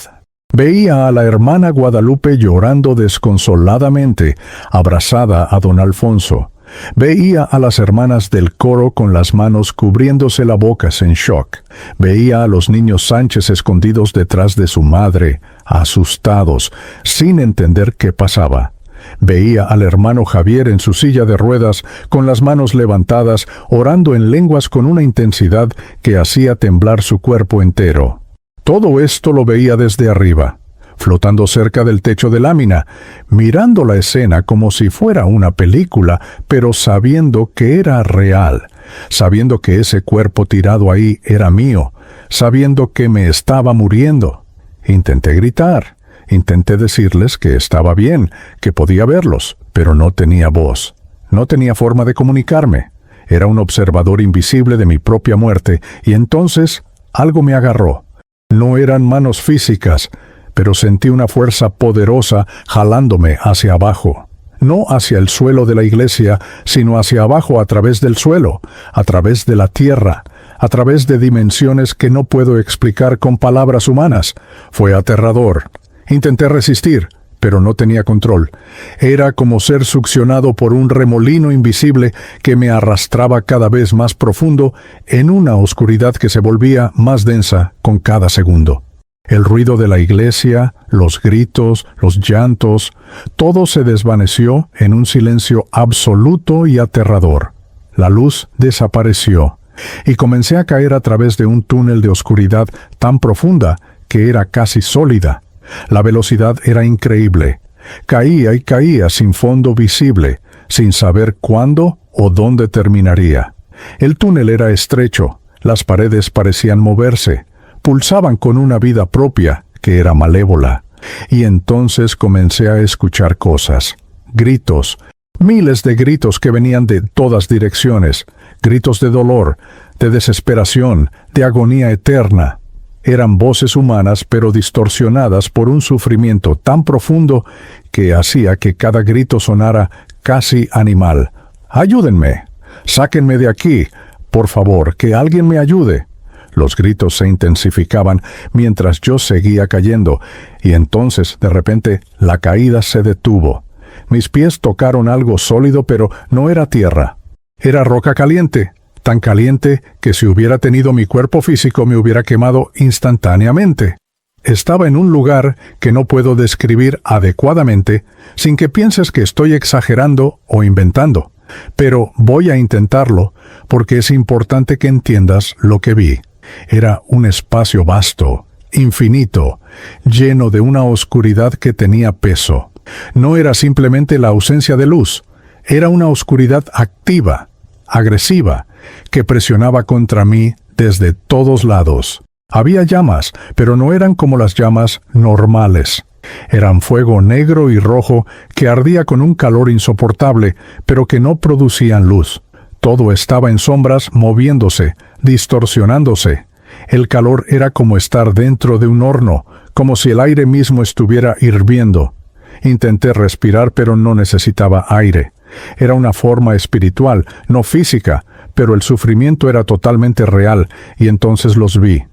Veía a la hermana Guadalupe llorando desconsoladamente, abrazada a don Alfonso. Veía a las hermanas del coro con las manos cubriéndose la boca en shock. Veía a los niños Sánchez escondidos detrás de su madre, asustados, sin entender qué pasaba. Veía al hermano Javier en su silla de ruedas, con las manos levantadas, orando en lenguas con una intensidad que hacía temblar su cuerpo entero. Todo esto lo veía desde arriba, flotando cerca del techo de lámina, mirando la escena como si fuera una película, pero sabiendo que era real, sabiendo que ese cuerpo tirado ahí era mío, sabiendo que me estaba muriendo. Intenté gritar, intenté decirles que estaba bien, que podía verlos, pero no tenía voz. No tenía forma de comunicarme. Era un observador invisible de mi propia muerte, y entonces algo me agarró. No eran manos físicas, pero sentí una fuerza poderosa jalándome hacia abajo. No hacia el suelo de la iglesia, sino hacia abajo a través del suelo, a través de la tierra, a través de dimensiones que no puedo explicar con palabras humanas. Fue aterrador. Intenté resistir, pero no tenía control. Era como ser succionado por un remolino invisible que me arrastraba cada vez más profundo en una oscuridad que se volvía más densa con cada segundo. El ruido de la iglesia, los gritos, los llantos, todo se desvaneció en un silencio absoluto y aterrador. La luz desapareció, y comencé a caer a través de un túnel de oscuridad tan profunda que era casi sólida. La velocidad era increíble. Caía y caía sin fondo visible, sin saber cuándo o dónde terminaría. El túnel era estrecho, las paredes parecían moverse, pulsaban con una vida propia que era malévola. Y entonces comencé a escuchar cosas, gritos, miles de gritos que venían de todas direcciones, gritos de dolor, de desesperación, de agonía eterna. Eran voces humanas pero distorsionadas por un sufrimiento tan profundo que hacía que cada grito sonara casi animal. ¡Ayúdenme! ¡Sáquenme de aquí! Por favor, que alguien me ayude. Los gritos se intensificaban mientras yo seguía cayendo, y entonces, de repente, la caída se detuvo. Mis pies tocaron algo sólido, pero no era tierra. Era roca caliente, tan caliente que si hubiera tenido mi cuerpo físico me hubiera quemado instantáneamente. Estaba en un lugar que no puedo describir adecuadamente sin que pienses que estoy exagerando o inventando. Pero voy a intentarlo porque es importante que entiendas lo que vi. Era un espacio vasto, infinito, lleno de una oscuridad que tenía peso. No era simplemente la ausencia de luz, era una oscuridad activa, agresiva, que presionaba contra mí desde todos lados. Había llamas, pero no eran como las llamas normales. Eran fuego negro y rojo que ardía con un calor insoportable, pero que no producían luz. Todo estaba en sombras moviéndose, distorsionándose. El calor era como estar dentro de un horno, como si el aire mismo estuviera hirviendo. Intenté respirar, pero no necesitaba aire. Era una forma espiritual, no física, pero el sufrimiento era totalmente real, y entonces los vi.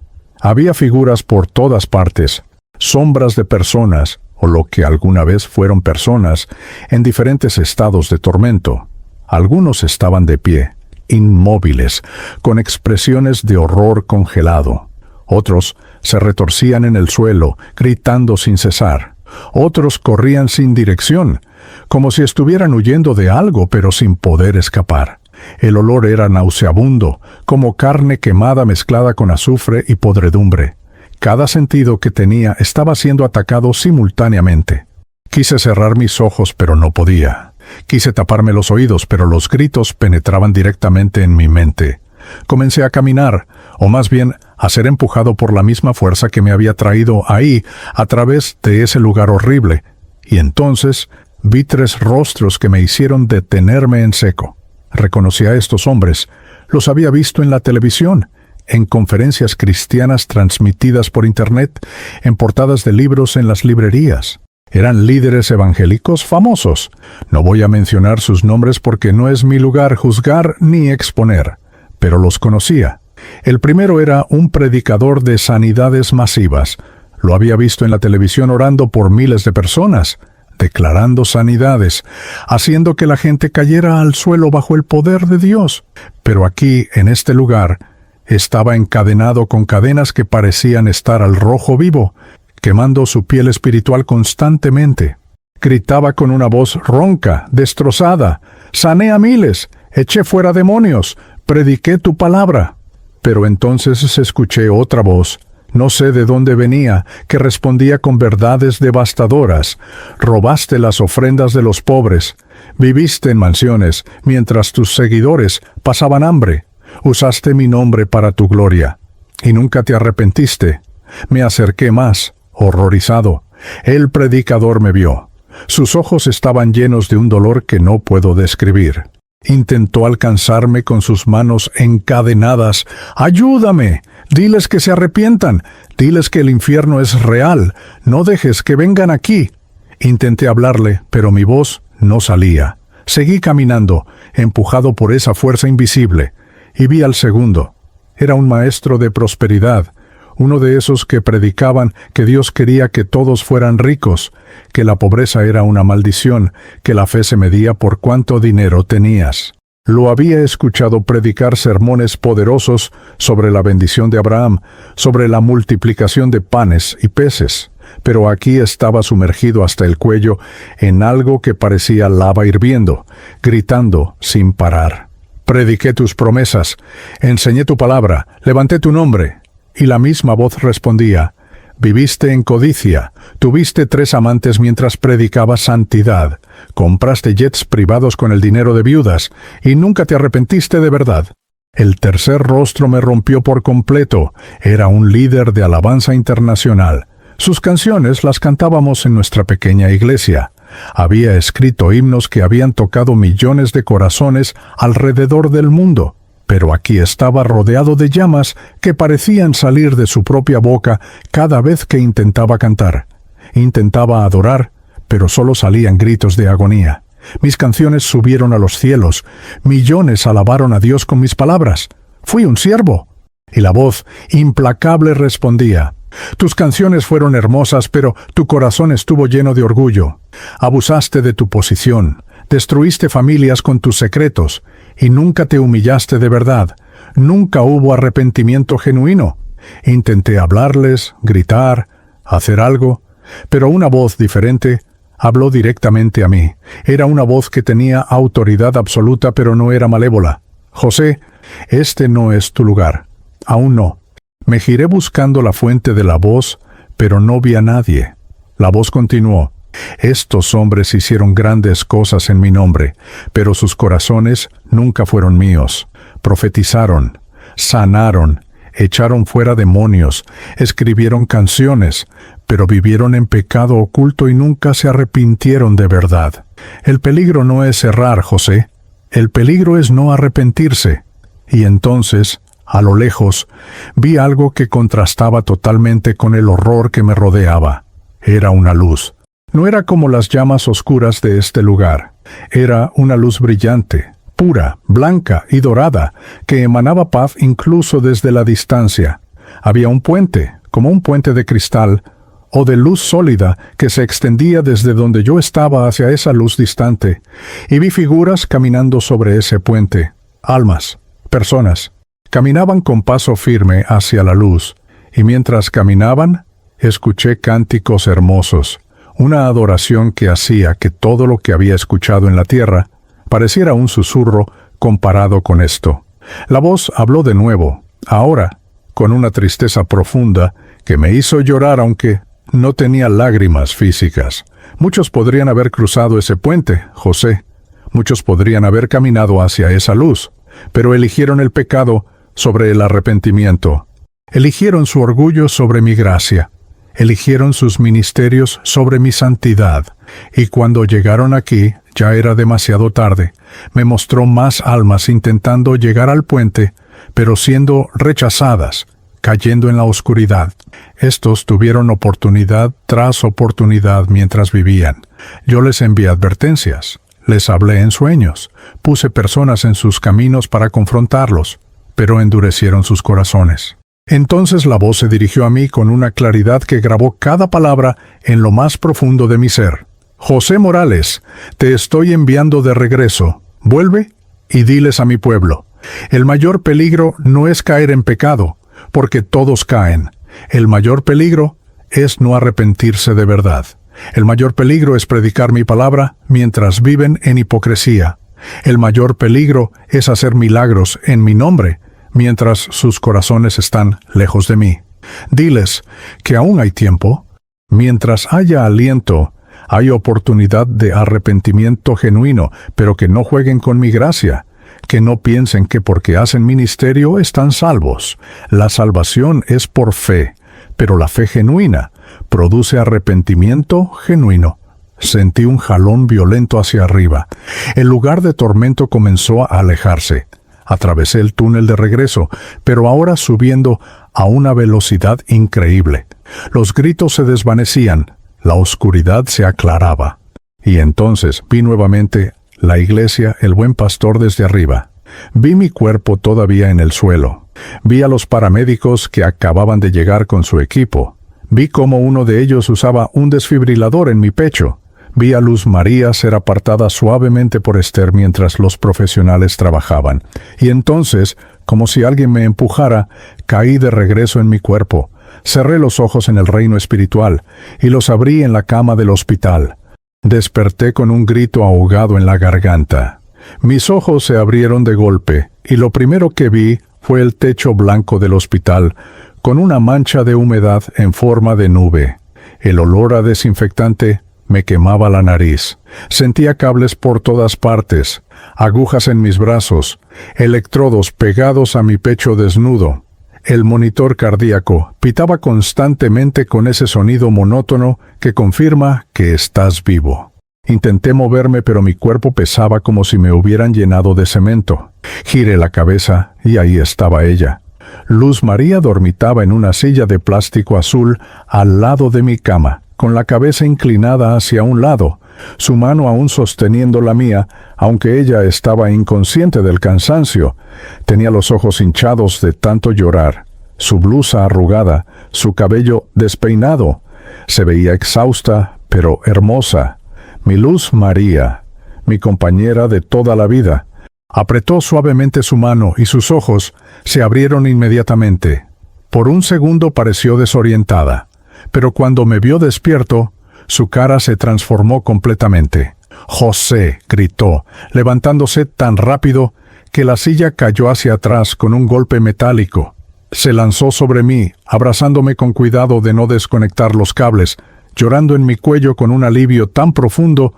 Había figuras por todas partes, sombras de personas, o lo que alguna vez fueron personas, en diferentes estados de tormento. Algunos estaban de pie, inmóviles, con expresiones de horror congelado. Otros se retorcían en el suelo, gritando sin cesar. Otros corrían sin dirección, como si estuvieran huyendo de algo, pero sin poder escapar. El olor era nauseabundo, como carne quemada mezclada con azufre y podredumbre. Cada sentido que tenía estaba siendo atacado simultáneamente. Quise cerrar mis ojos, pero no podía. Quise taparme los oídos, pero los gritos penetraban directamente en mi mente. Comencé a caminar, o más bien a ser empujado por la misma fuerza que me había traído ahí, a través de ese lugar horrible, y entonces vi 3 rostros que me hicieron detenerme en seco. Reconocí a estos hombres. Los había visto en la televisión, en conferencias cristianas transmitidas por Internet, en portadas de libros en las librerías. Eran líderes evangélicos famosos. No voy a mencionar sus nombres porque no es mi lugar juzgar ni exponer, pero los conocía. El primero era un predicador de sanidades masivas. Lo había visto en la televisión orando por miles de personas, declarando sanidades, haciendo que la gente cayera al suelo bajo el poder de Dios. Pero aquí, en este lugar, estaba encadenado con cadenas que parecían estar al rojo vivo, quemando su piel espiritual constantemente. Gritaba con una voz ronca, destrozada: «Sané a miles, eché fuera demonios, prediqué tu palabra». Pero entonces escuché otra voz, no sé de dónde venía, que respondía con verdades devastadoras. Robaste las ofrendas de los pobres. Viviste en mansiones, mientras tus seguidores pasaban hambre. Usaste mi nombre para tu gloria. Y nunca te arrepentiste. Me acerqué más, horrorizado. El predicador me vio. Sus ojos estaban llenos de un dolor que no puedo describir. Intentó alcanzarme con sus manos encadenadas. ¡Ayúdame! Diles que se arrepientan. Diles que el infierno es real. No dejes que vengan aquí. Intenté hablarle, pero mi voz no salía. Seguí caminando, empujado por esa fuerza invisible, y vi al segundo. Era un maestro de prosperidad, uno de esos que predicaban que Dios quería que todos fueran ricos, que la pobreza era una maldición, que la fe se medía por cuánto dinero tenías. Lo había escuchado predicar sermones poderosos sobre la bendición de Abraham, sobre la multiplicación de panes y peces, pero aquí estaba sumergido hasta el cuello en algo que parecía lava hirviendo, gritando sin parar. Prediqué tus promesas, enseñé tu palabra, levanté tu nombre. Y la misma voz respondía, viviste en codicia, tuviste 3 amantes mientras predicabas santidad, compraste jets privados con el dinero de viudas, y nunca te arrepentiste de verdad. El tercer rostro me rompió por completo. Era un líder de alabanza internacional. Sus canciones las cantábamos en nuestra pequeña iglesia. Había escrito himnos que habían tocado millones de corazones alrededor del mundo. Pero aquí estaba rodeado de llamas que parecían salir de su propia boca cada vez que intentaba cantar. Intentaba adorar, pero solo salían gritos de agonía. Mis canciones subieron a los cielos. Millones alabaron a Dios con mis palabras. Fui un siervo. Y la voz implacable respondía, tus canciones fueron hermosas, pero tu corazón estuvo lleno de orgullo. Abusaste de tu posición. Destruiste familias con tus secretos. Y nunca te humillaste de verdad. Nunca hubo arrepentimiento genuino. Intenté hablarles, gritar, hacer algo, pero una voz diferente habló directamente a mí. Era una voz que tenía autoridad absoluta, pero no era malévola. José, este no es tu lugar. Aún no. Me giré buscando la fuente de la voz, pero no vi a nadie. La voz continuó. Estos hombres hicieron grandes cosas en mi nombre, pero sus corazones nunca fueron míos. Profetizaron, sanaron, echaron fuera demonios, escribieron canciones, pero vivieron en pecado oculto y nunca se arrepintieron de verdad. El peligro no es errar, José. El peligro es no arrepentirse. Y entonces, a lo lejos, vi algo que contrastaba totalmente con el horror que me rodeaba. Era una luz. No era como las llamas oscuras de este lugar. Era una luz brillante, pura, blanca y dorada, que emanaba paz incluso desde la distancia. Había un puente, como un puente de cristal, o de luz sólida, que se extendía desde donde yo estaba hacia esa luz distante, y vi figuras caminando sobre ese puente. Almas, personas, caminaban con paso firme hacia la luz, y mientras caminaban, escuché cánticos hermosos. Una adoración que hacía que todo lo que había escuchado en la tierra pareciera un susurro comparado con esto. La voz habló de nuevo, ahora, con una tristeza profunda que me hizo llorar aunque no tenía lágrimas físicas. Muchos podrían haber cruzado ese puente, José. Muchos podrían haber caminado hacia esa luz, pero eligieron el pecado sobre el arrepentimiento. Eligieron su orgullo sobre mi gracia. Eligieron sus ministerios sobre mi santidad, y cuando llegaron aquí, ya era demasiado tarde. Me mostró más almas intentando llegar al puente, pero siendo rechazadas, cayendo en la oscuridad. Estos tuvieron oportunidad tras oportunidad mientras vivían. Yo les envié advertencias, les hablé en sueños, puse personas en sus caminos para confrontarlos, pero endurecieron sus corazones. Entonces la voz se dirigió a mí con una claridad que grabó cada palabra en lo más profundo de mi ser. José Morales, te estoy enviando de regreso. Vuelve y diles a mi pueblo. El mayor peligro no es caer en pecado, porque todos caen. El mayor peligro es no arrepentirse de verdad. El mayor peligro es predicar mi palabra mientras viven en hipocresía. El mayor peligro es hacer milagros en mi nombre, mientras sus corazones están lejos de mí. Diles que aún hay tiempo. Mientras haya aliento, hay oportunidad de arrepentimiento genuino, pero que no jueguen con mi gracia, que no piensen que porque hacen ministerio están salvos. La salvación es por fe, pero la fe genuina produce arrepentimiento genuino. Sentí un jalón violento hacia arriba. El lugar de tormento comenzó a alejarse. Atravesé el túnel de regreso, pero ahora subiendo a una velocidad increíble. Los gritos se desvanecían, la oscuridad se aclaraba. Y entonces vi nuevamente la iglesia, el buen pastor desde arriba. Vi mi cuerpo todavía en el suelo. Vi a los paramédicos que acababan de llegar con su equipo. Vi cómo uno de ellos usaba un desfibrilador en mi pecho. Vi a Luz María ser apartada suavemente por Esther mientras los profesionales trabajaban. Y entonces, como si alguien me empujara, caí de regreso en mi cuerpo. Cerré los ojos en el reino espiritual y los abrí en la cama del hospital. Desperté con un grito ahogado en la garganta. Mis ojos se abrieron de golpe y lo primero que vi fue el techo blanco del hospital, con una mancha de humedad en forma de nube. El olor a desinfectante me quemaba la nariz. Sentía cables por todas partes, agujas en mis brazos, electrodos pegados a mi pecho desnudo. El monitor cardíaco pitaba constantemente con ese sonido monótono que confirma que estás vivo. Intenté moverme, pero mi cuerpo pesaba como si me hubieran llenado de cemento. Giré la cabeza y ahí estaba ella. Luz María dormitaba en una silla de plástico azul al lado de mi cama, con la cabeza inclinada hacia un lado, su mano aún sosteniendo la mía, aunque ella estaba inconsciente del cansancio. Tenía los ojos hinchados de tanto llorar, su blusa arrugada, su cabello despeinado. Se veía exhausta, pero hermosa. Mi Luz María, mi compañera de toda la vida. Apretó suavemente su mano y sus ojos se abrieron inmediatamente. Por un segundo pareció desorientada, pero cuando me vio despierto, su cara se transformó completamente. «José», gritó, levantándose tan rápido que la silla cayó hacia atrás con un golpe metálico. Se lanzó sobre mí, abrazándome con cuidado de no desconectar los cables, llorando en mi cuello con un alivio tan profundo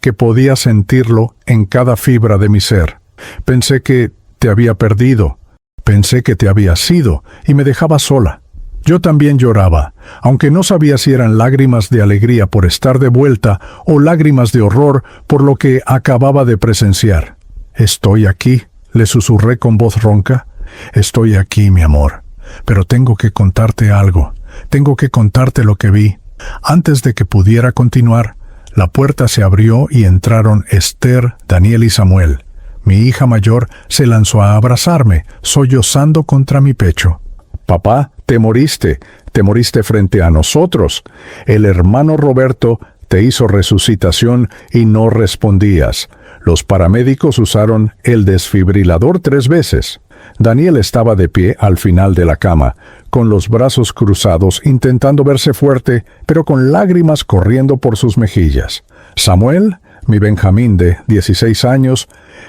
que podía sentirlo en cada fibra de mi ser. Pensé que te había perdido, pensé que te habías ido y me dejaba sola. Yo también lloraba, aunque no sabía si eran lágrimas de alegría por estar de vuelta o lágrimas de horror por lo que acababa de presenciar. «Estoy aquí», le susurré con voz ronca. «Estoy aquí, mi amor. Pero tengo que contarte algo. Tengo que contarte lo que vi». Antes de que pudiera continuar, la puerta se abrió y entraron Esther, Daniel y Samuel. Mi hija mayor se lanzó a abrazarme, sollozando contra mi pecho. «Papá, te moriste frente a nosotros. El hermano Roberto te hizo resucitación y no respondías. Los paramédicos usaron el desfibrilador 3 veces. Daniel estaba de pie al final de la cama, con los brazos cruzados, intentando verse fuerte, pero con lágrimas corriendo por sus mejillas. Samuel, mi Benjamín de 16 años,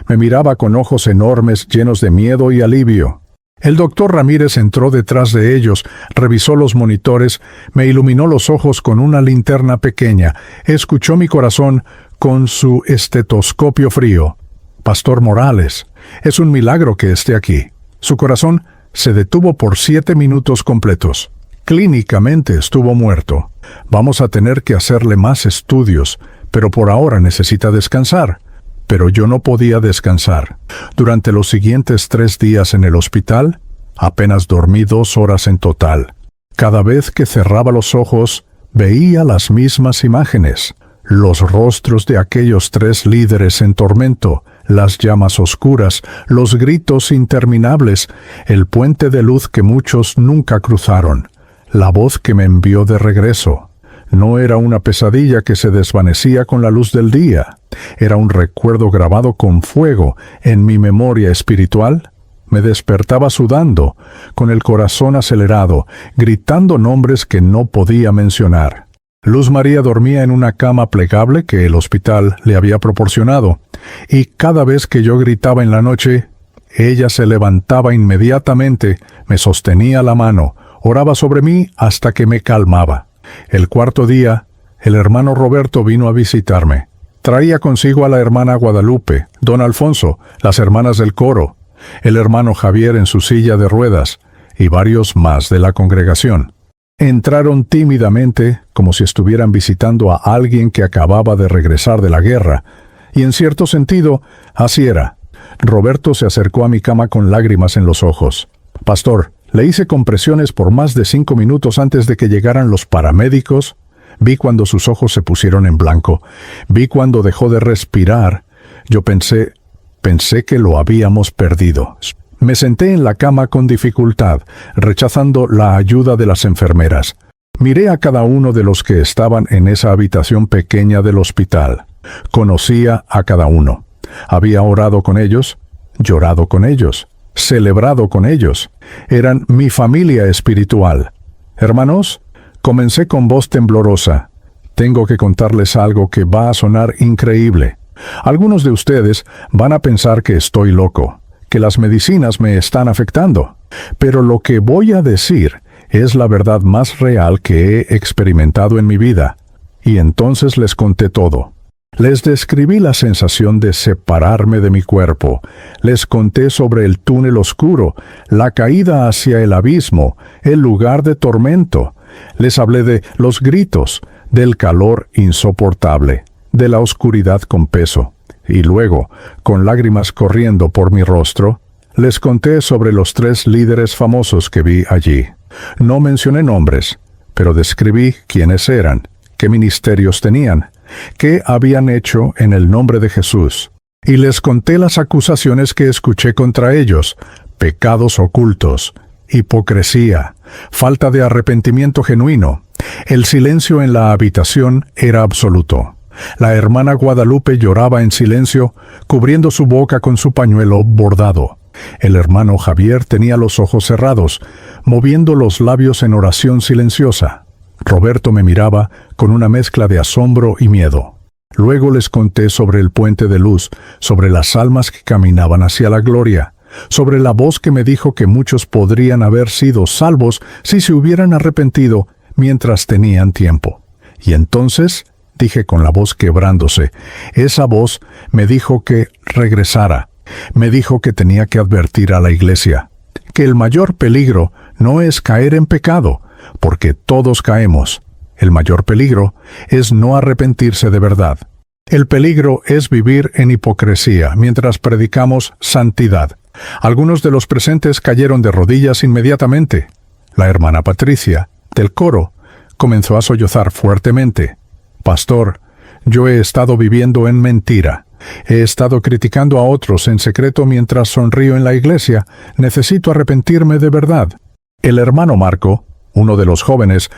me miraba con ojos enormes llenos de miedo y alivio. El doctor Ramírez entró detrás de ellos, revisó los monitores, me iluminó los ojos con una linterna pequeña, escuchó mi corazón con su estetoscopio frío. «Pastor Morales, es un milagro que esté aquí». Su corazón se detuvo por 7 minutos completos. Clínicamente estuvo muerto. Vamos a tener que hacerle más estudios, pero por ahora necesita descansar. Pero yo no podía descansar. Durante los siguientes 3 días en el hospital, apenas dormí 2 horas en total. Cada vez que cerraba los ojos, veía las mismas imágenes. Los rostros de aquellos 3 líderes en tormento, las llamas oscuras, los gritos interminables, el puente de luz que muchos nunca cruzaron, la voz que me envió de regreso. No era una pesadilla que se desvanecía con la luz del día. Era un recuerdo grabado con fuego en mi memoria espiritual. Me despertaba sudando, con el corazón acelerado, gritando nombres que no podía mencionar. Luz María dormía en una cama plegable que el hospital le había proporcionado, y cada vez que yo gritaba en la noche, ella se levantaba inmediatamente, me sostenía la mano, Oraba sobre mí hasta que me calmaba. El cuarto día, el hermano Roberto vino a visitarme. Traía consigo a la hermana Guadalupe, don Alfonso, las hermanas del coro, el hermano Javier en su silla de ruedas, y varios más de la congregación. Entraron tímidamente, como si estuvieran visitando a alguien que acababa de regresar de la guerra, y en cierto sentido, así era. Roberto se acercó a mi cama con lágrimas en los ojos. «Pastor, le hice compresiones por más de 5 minutos antes de que llegaran los paramédicos. Vi cuando sus ojos se pusieron en blanco. Vi cuando dejó de respirar. Yo pensé que lo habíamos perdido». Me senté en la cama con dificultad, rechazando la ayuda de las enfermeras. Miré a cada uno de los que estaban en esa habitación pequeña del hospital. Conocía a cada uno. Había orado con ellos, llorado con ellos, celebrado con ellos. Eran mi familia espiritual. Hermanos, comencé con voz temblorosa. Tengo que contarles algo que va a sonar increíble. Algunos de ustedes van a pensar que estoy loco, que las medicinas me están afectando. Pero lo que voy a decir es la verdad más real que he experimentado en mi vida. Y entonces les conté todo. Les describí la sensación de separarme de mi cuerpo. Les conté sobre el túnel oscuro, la caída hacia el abismo, el lugar de tormento. Les hablé de los gritos, del calor insoportable, de la oscuridad con peso. Y luego, con lágrimas corriendo por mi rostro, les conté sobre los 3 líderes famosos que vi allí. No mencioné nombres, pero describí quiénes eran, qué ministerios tenían, qué habían hecho en el nombre de Jesús. Y les conté las acusaciones que escuché contra ellos, pecados ocultos, hipocresía, falta de arrepentimiento genuino. El silencio en la habitación era absoluto. La hermana Guadalupe lloraba en silencio, cubriendo su boca con su pañuelo bordado. El hermano Javier tenía los ojos cerrados, moviendo los labios en oración silenciosa. Roberto me miraba con una mezcla de asombro y miedo. Luego les conté sobre el puente de luz, sobre las almas que caminaban hacia la gloria, sobre la voz que me dijo que muchos podrían haber sido salvos si se hubieran arrepentido mientras tenían tiempo. Y entonces, dije con la voz quebrándose, esa voz me dijo que regresara. Me dijo que tenía que advertir a la iglesia, que el mayor peligro no es caer en pecado, porque todos caemos. El mayor peligro es no arrepentirse de verdad. El peligro es vivir en hipocresía mientras predicamos santidad. Algunos de los presentes cayeron de rodillas inmediatamente. La hermana Patricia, del coro, comenzó a sollozar fuertemente. «Pastor, yo he estado viviendo en mentira. He estado criticando a otros en secreto mientras sonrío en la iglesia. Necesito arrepentirme de verdad». El hermano Marco, uno de los jóvenes,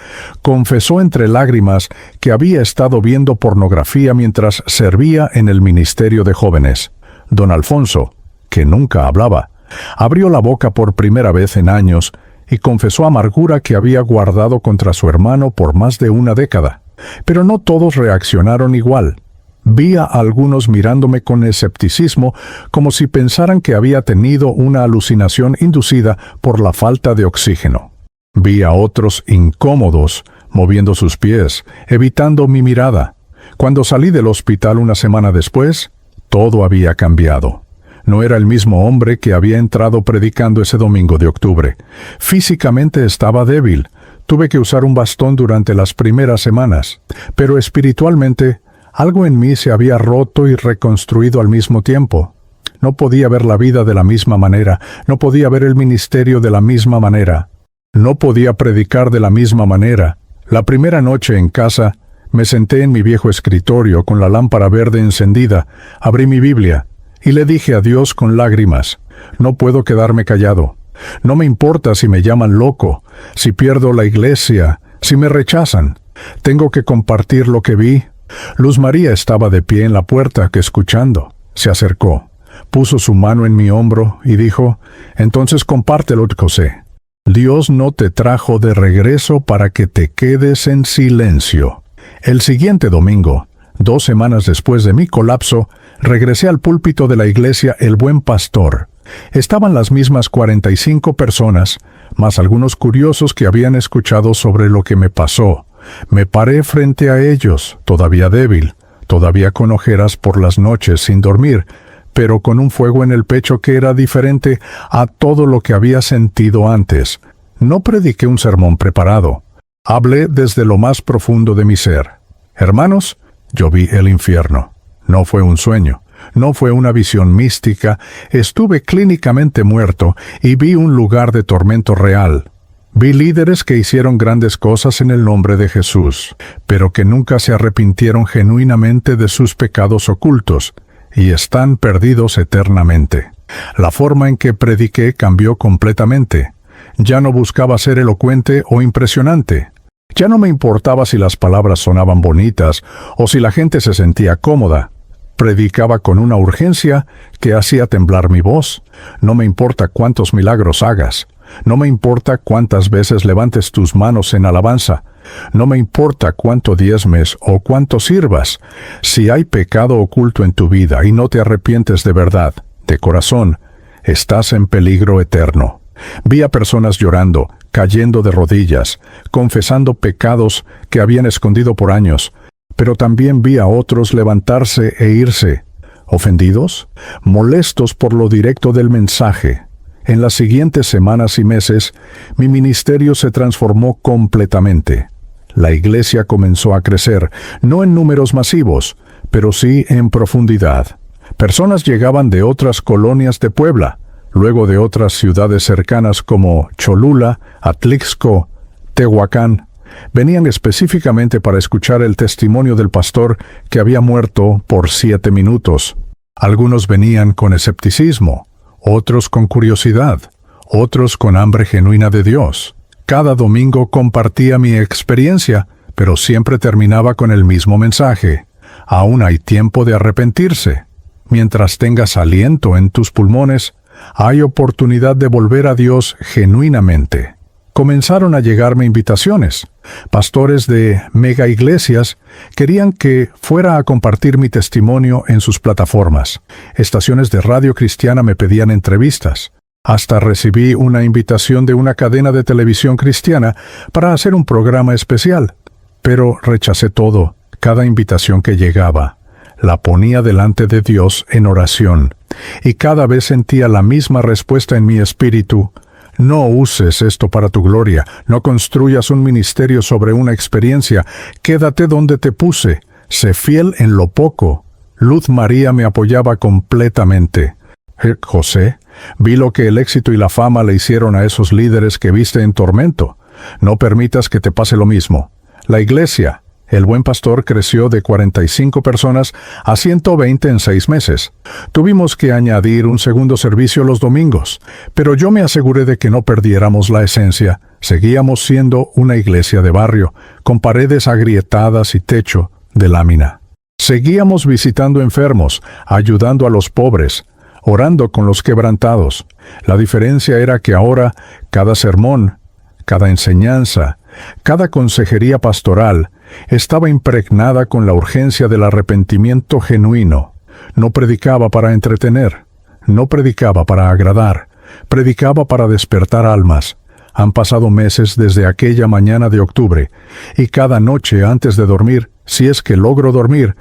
confesó entre lágrimas que había estado viendo pornografía mientras servía en el ministerio de jóvenes. Don Alfonso, que nunca hablaba, abrió la boca por primera vez en años y confesó amargura que había guardado contra su hermano por más de una década. Pero no todos reaccionaron igual. Vi a algunos mirándome con escepticismo, como si pensaran que había tenido una alucinación inducida por la falta de oxígeno. Vi a otros incómodos, moviendo sus pies, evitando mi mirada. Cuando salí del hospital una semana después, todo había cambiado. No era el mismo hombre que había entrado predicando ese domingo de octubre. Físicamente estaba débil. Tuve que usar un bastón durante las primeras semanas, pero espiritualmente algo en mí se había roto y reconstruido al mismo tiempo. No podía ver la vida de la misma manera, no podía ver el ministerio de la misma manera, no podía predicar de la misma manera. La primera noche en casa, me senté en mi viejo escritorio con la lámpara verde encendida, abrí mi Biblia y le dije a Dios con lágrimas: «No puedo quedarme callado. No me importa si me llaman loco, si pierdo la iglesia, si me rechazan. Tengo que compartir lo que vi». Luz María estaba de pie en la puerta, escuchando. Se acercó, puso su mano en mi hombro y dijo: «Entonces compártelo, José. Dios no te trajo de regreso para que te quedes en silencio». El siguiente domingo, 2 semanas después de mi colapso, regresé al púlpito de la iglesia El Buen Pastor. Estaban las mismas 45 personas, más algunos curiosos que habían escuchado sobre lo que me pasó. Me paré frente a ellos, todavía débil, todavía con ojeras por las noches sin dormir, pero con un fuego en el pecho que era diferente a todo lo que había sentido antes. No prediqué un sermón preparado. Hablé desde lo más profundo de mi ser. Hermanos, yo vi el infierno. No fue un sueño, no fue una visión mística. Estuve clínicamente muerto y vi un lugar de tormento real. Vi líderes que hicieron grandes cosas en el nombre de Jesús, pero que nunca se arrepintieron genuinamente de sus pecados ocultos, y están perdidos eternamente. La forma en que prediqué cambió completamente. Ya no buscaba ser elocuente o impresionante. Ya no me importaba si las palabras sonaban bonitas o si la gente se sentía cómoda. Predicaba con una urgencia que hacía temblar mi voz. No me importa cuántos milagros hagas. No me importa cuántas veces levantes tus manos en alabanza. No me importa cuánto diezmes o cuánto sirvas. Si hay pecado oculto en tu vida y no te arrepientes de verdad, de corazón, estás en peligro eterno. Vi a personas llorando, cayendo de rodillas, confesando pecados que habían escondido por años, pero también vi a otros levantarse e irse, ofendidos, molestos por lo directo del mensaje. En las siguientes semanas y meses, mi ministerio se transformó completamente. La iglesia comenzó a crecer, no en números masivos, pero sí en profundidad. Personas llegaban de otras colonias de Puebla, luego de otras ciudades cercanas como Cholula, Atlixco, Tehuacán. Venían específicamente para escuchar el testimonio del pastor que había muerto por 7 minutos. Algunos venían con escepticismo, otros con curiosidad, otros con hambre genuina de Dios. Cada domingo compartía mi experiencia, pero siempre terminaba con el mismo mensaje. Aún hay tiempo de arrepentirse. Mientras tengas aliento en tus pulmones, hay oportunidad de volver a Dios genuinamente. Comenzaron a llegarme invitaciones. Pastores de mega iglesias querían que fuera a compartir mi testimonio en sus plataformas. Estaciones de radio cristiana me pedían entrevistas. Hasta recibí una invitación de una cadena de televisión cristiana para hacer un programa especial. Pero rechacé todo, cada invitación que llegaba. La ponía delante de Dios en oración, y cada vez sentía la misma respuesta en mi espíritu. No uses esto para tu gloria, no construyas un ministerio sobre una experiencia, quédate donde te puse, sé fiel en lo poco. Luz María me apoyaba completamente. José, vi lo que el éxito y la fama le hicieron a esos líderes que viste en tormento. No permitas que te pase lo mismo. La iglesia, El Buen Pastor, creció de 45 personas a 120 en 6 meses. Tuvimos que añadir un segundo servicio los domingos, pero yo me aseguré de que no perdiéramos la esencia. Seguíamos siendo una iglesia de barrio, con paredes agrietadas y techo de lámina. Seguíamos visitando enfermos, ayudando a los pobres, orando con los quebrantados. La diferencia era que ahora cada sermón, cada enseñanza, cada consejería pastoral estaba impregnada con la urgencia del arrepentimiento genuino. No predicaba para entretener, no predicaba para agradar, predicaba para despertar almas. Han pasado meses desde aquella mañana de octubre, y cada noche antes de dormir, si es que logro dormir,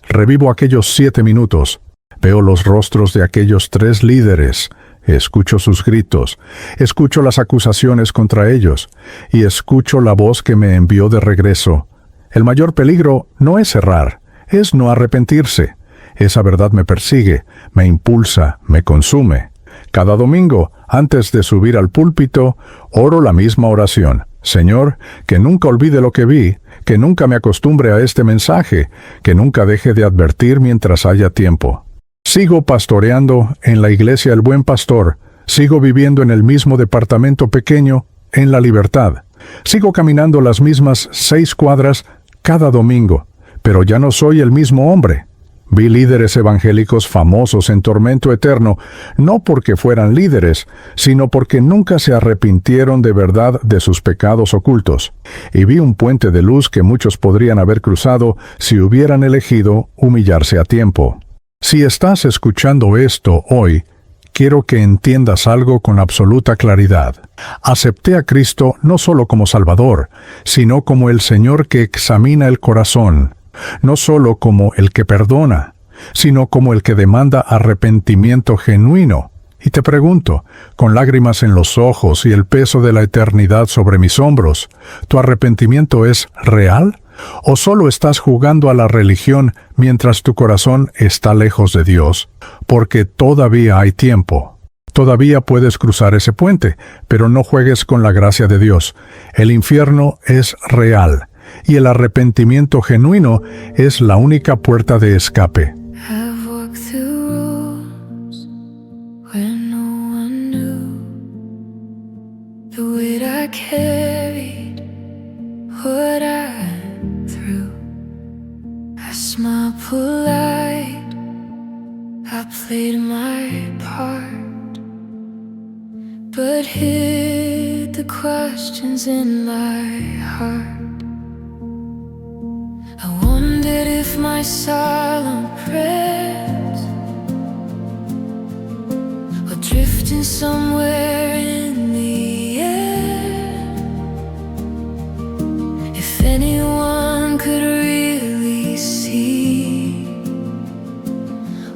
revivo aquellos 7 minutos. Veo los rostros de aquellos 3 líderes, escucho sus gritos, escucho las acusaciones contra ellos, y escucho la voz que me envió de regreso. El mayor peligro no es errar, es no arrepentirse. Esa verdad me persigue, me impulsa, me consume. Cada domingo, antes de subir al púlpito, oro la misma oración. Señor, que nunca olvide lo que vi, que nunca me acostumbre a este mensaje, que nunca deje de advertir mientras haya tiempo. Sigo pastoreando en la iglesia El Buen Pastor, sigo viviendo en el mismo departamento pequeño, en La Libertad. Sigo caminando las mismas 6 cuadras cada domingo, pero ya no soy el mismo hombre. Vi líderes evangélicos famosos en tormento eterno, no porque fueran líderes, sino porque nunca se arrepintieron de verdad de sus pecados ocultos. Y vi un puente de luz que muchos podrían haber cruzado si hubieran elegido humillarse a tiempo. Si estás escuchando esto hoy, quiero que entiendas algo con absoluta claridad. Acepté a Cristo no solo como Salvador, sino como el Señor que examina el corazón, no solo como el que perdona, sino como el que demanda arrepentimiento genuino. Y te pregunto, con lágrimas en los ojos y el peso de la eternidad sobre mis hombros, ¿tu arrepentimiento es real? ¿O solo estás jugando a la religión mientras tu corazón está lejos de Dios? Porque todavía hay tiempo. Todavía puedes cruzar ese puente, pero no juegues con la gracia de Dios. El infierno es real, y el arrepentimiento genuino es la única puerta de escape. I've walked through rooms where no one knew the weight I carried, what I went through. I smiled polite, I played my part, but hid the questions in my heart. I wondered if my silent prayers were drifting somewhere in the air. If anyone could really see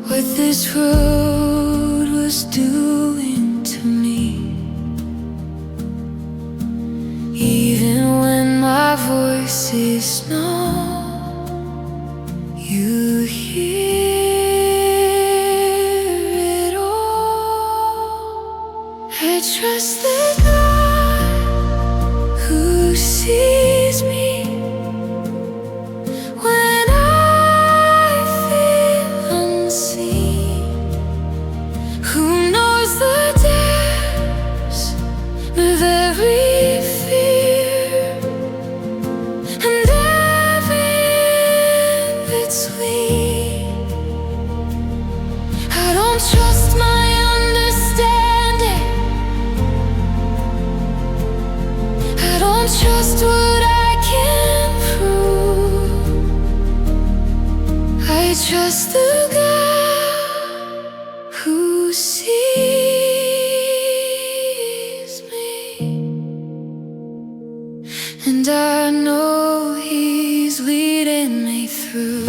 what this road was doing to me. Even when my voice is known, you hear it all. I trust the God who sees me when I feel unseen, who knows the depths of every fear and I don't trust my understanding, I don't trust what I can prove. I trust the God who sees me, and I know He's leading me through.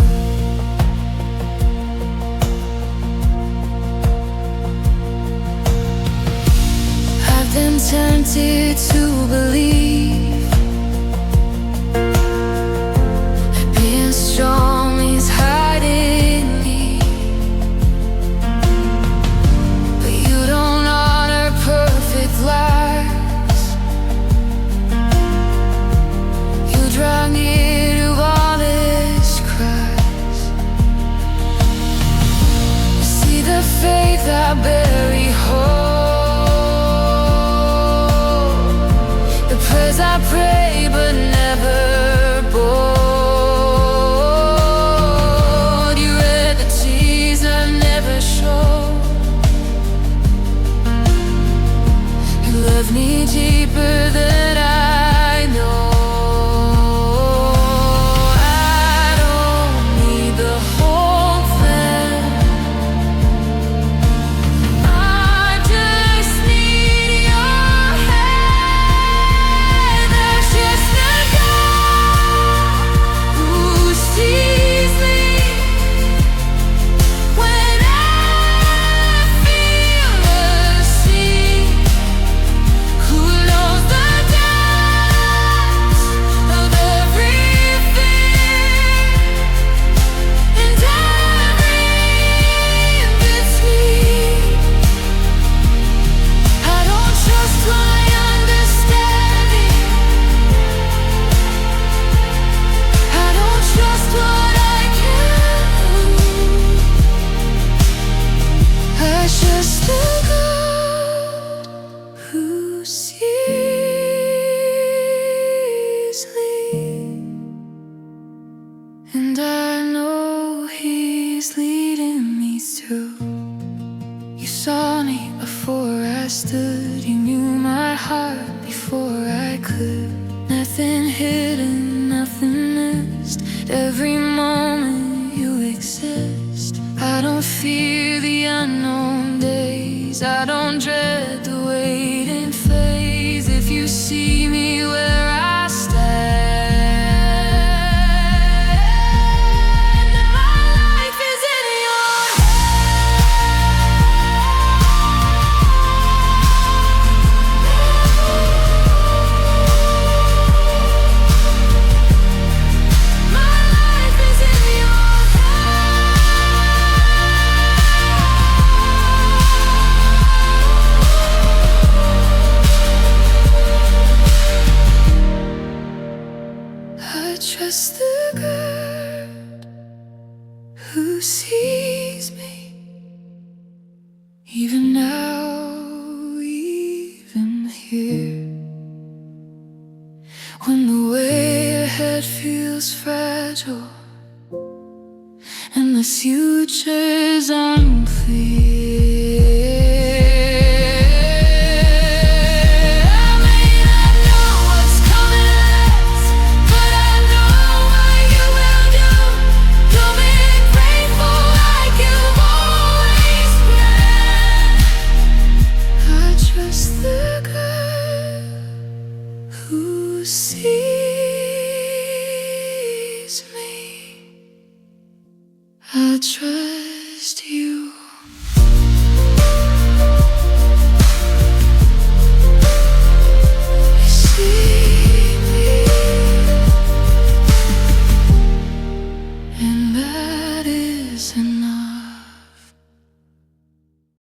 Been tempted to believe that being strong is hiding me, but you don't honor perfect lives. You draw near to honest cries. You see the faith I bury whole. I pray but never bold. You read the tears I never showed. You love me deeper than I know. I don't need the whole plan, I just need your hand. Just a God who sees me when I feel unseen, who knows the depths of every fear and every between. I don't trust my understanding, I don't trust what I can prove. I trust the God who sees me, and I know He's leading me through. You saw me before I stood, you knew my heart before I could. Nothing hidden, nothing missed, every moment you exist. I don't fear the unknown days 'cause I don't dread the waiting phase. If you see me where I stand, my life is in your hand. My life is in your I trust the God who sees me, even now, even here. When the way ahead feels fragile and the future's unclear, I may not know what's coming next, but I know what you will do. You'll make rainbow like you've always been. I trust the God who sees me. I trust you. You see me, and that is enough.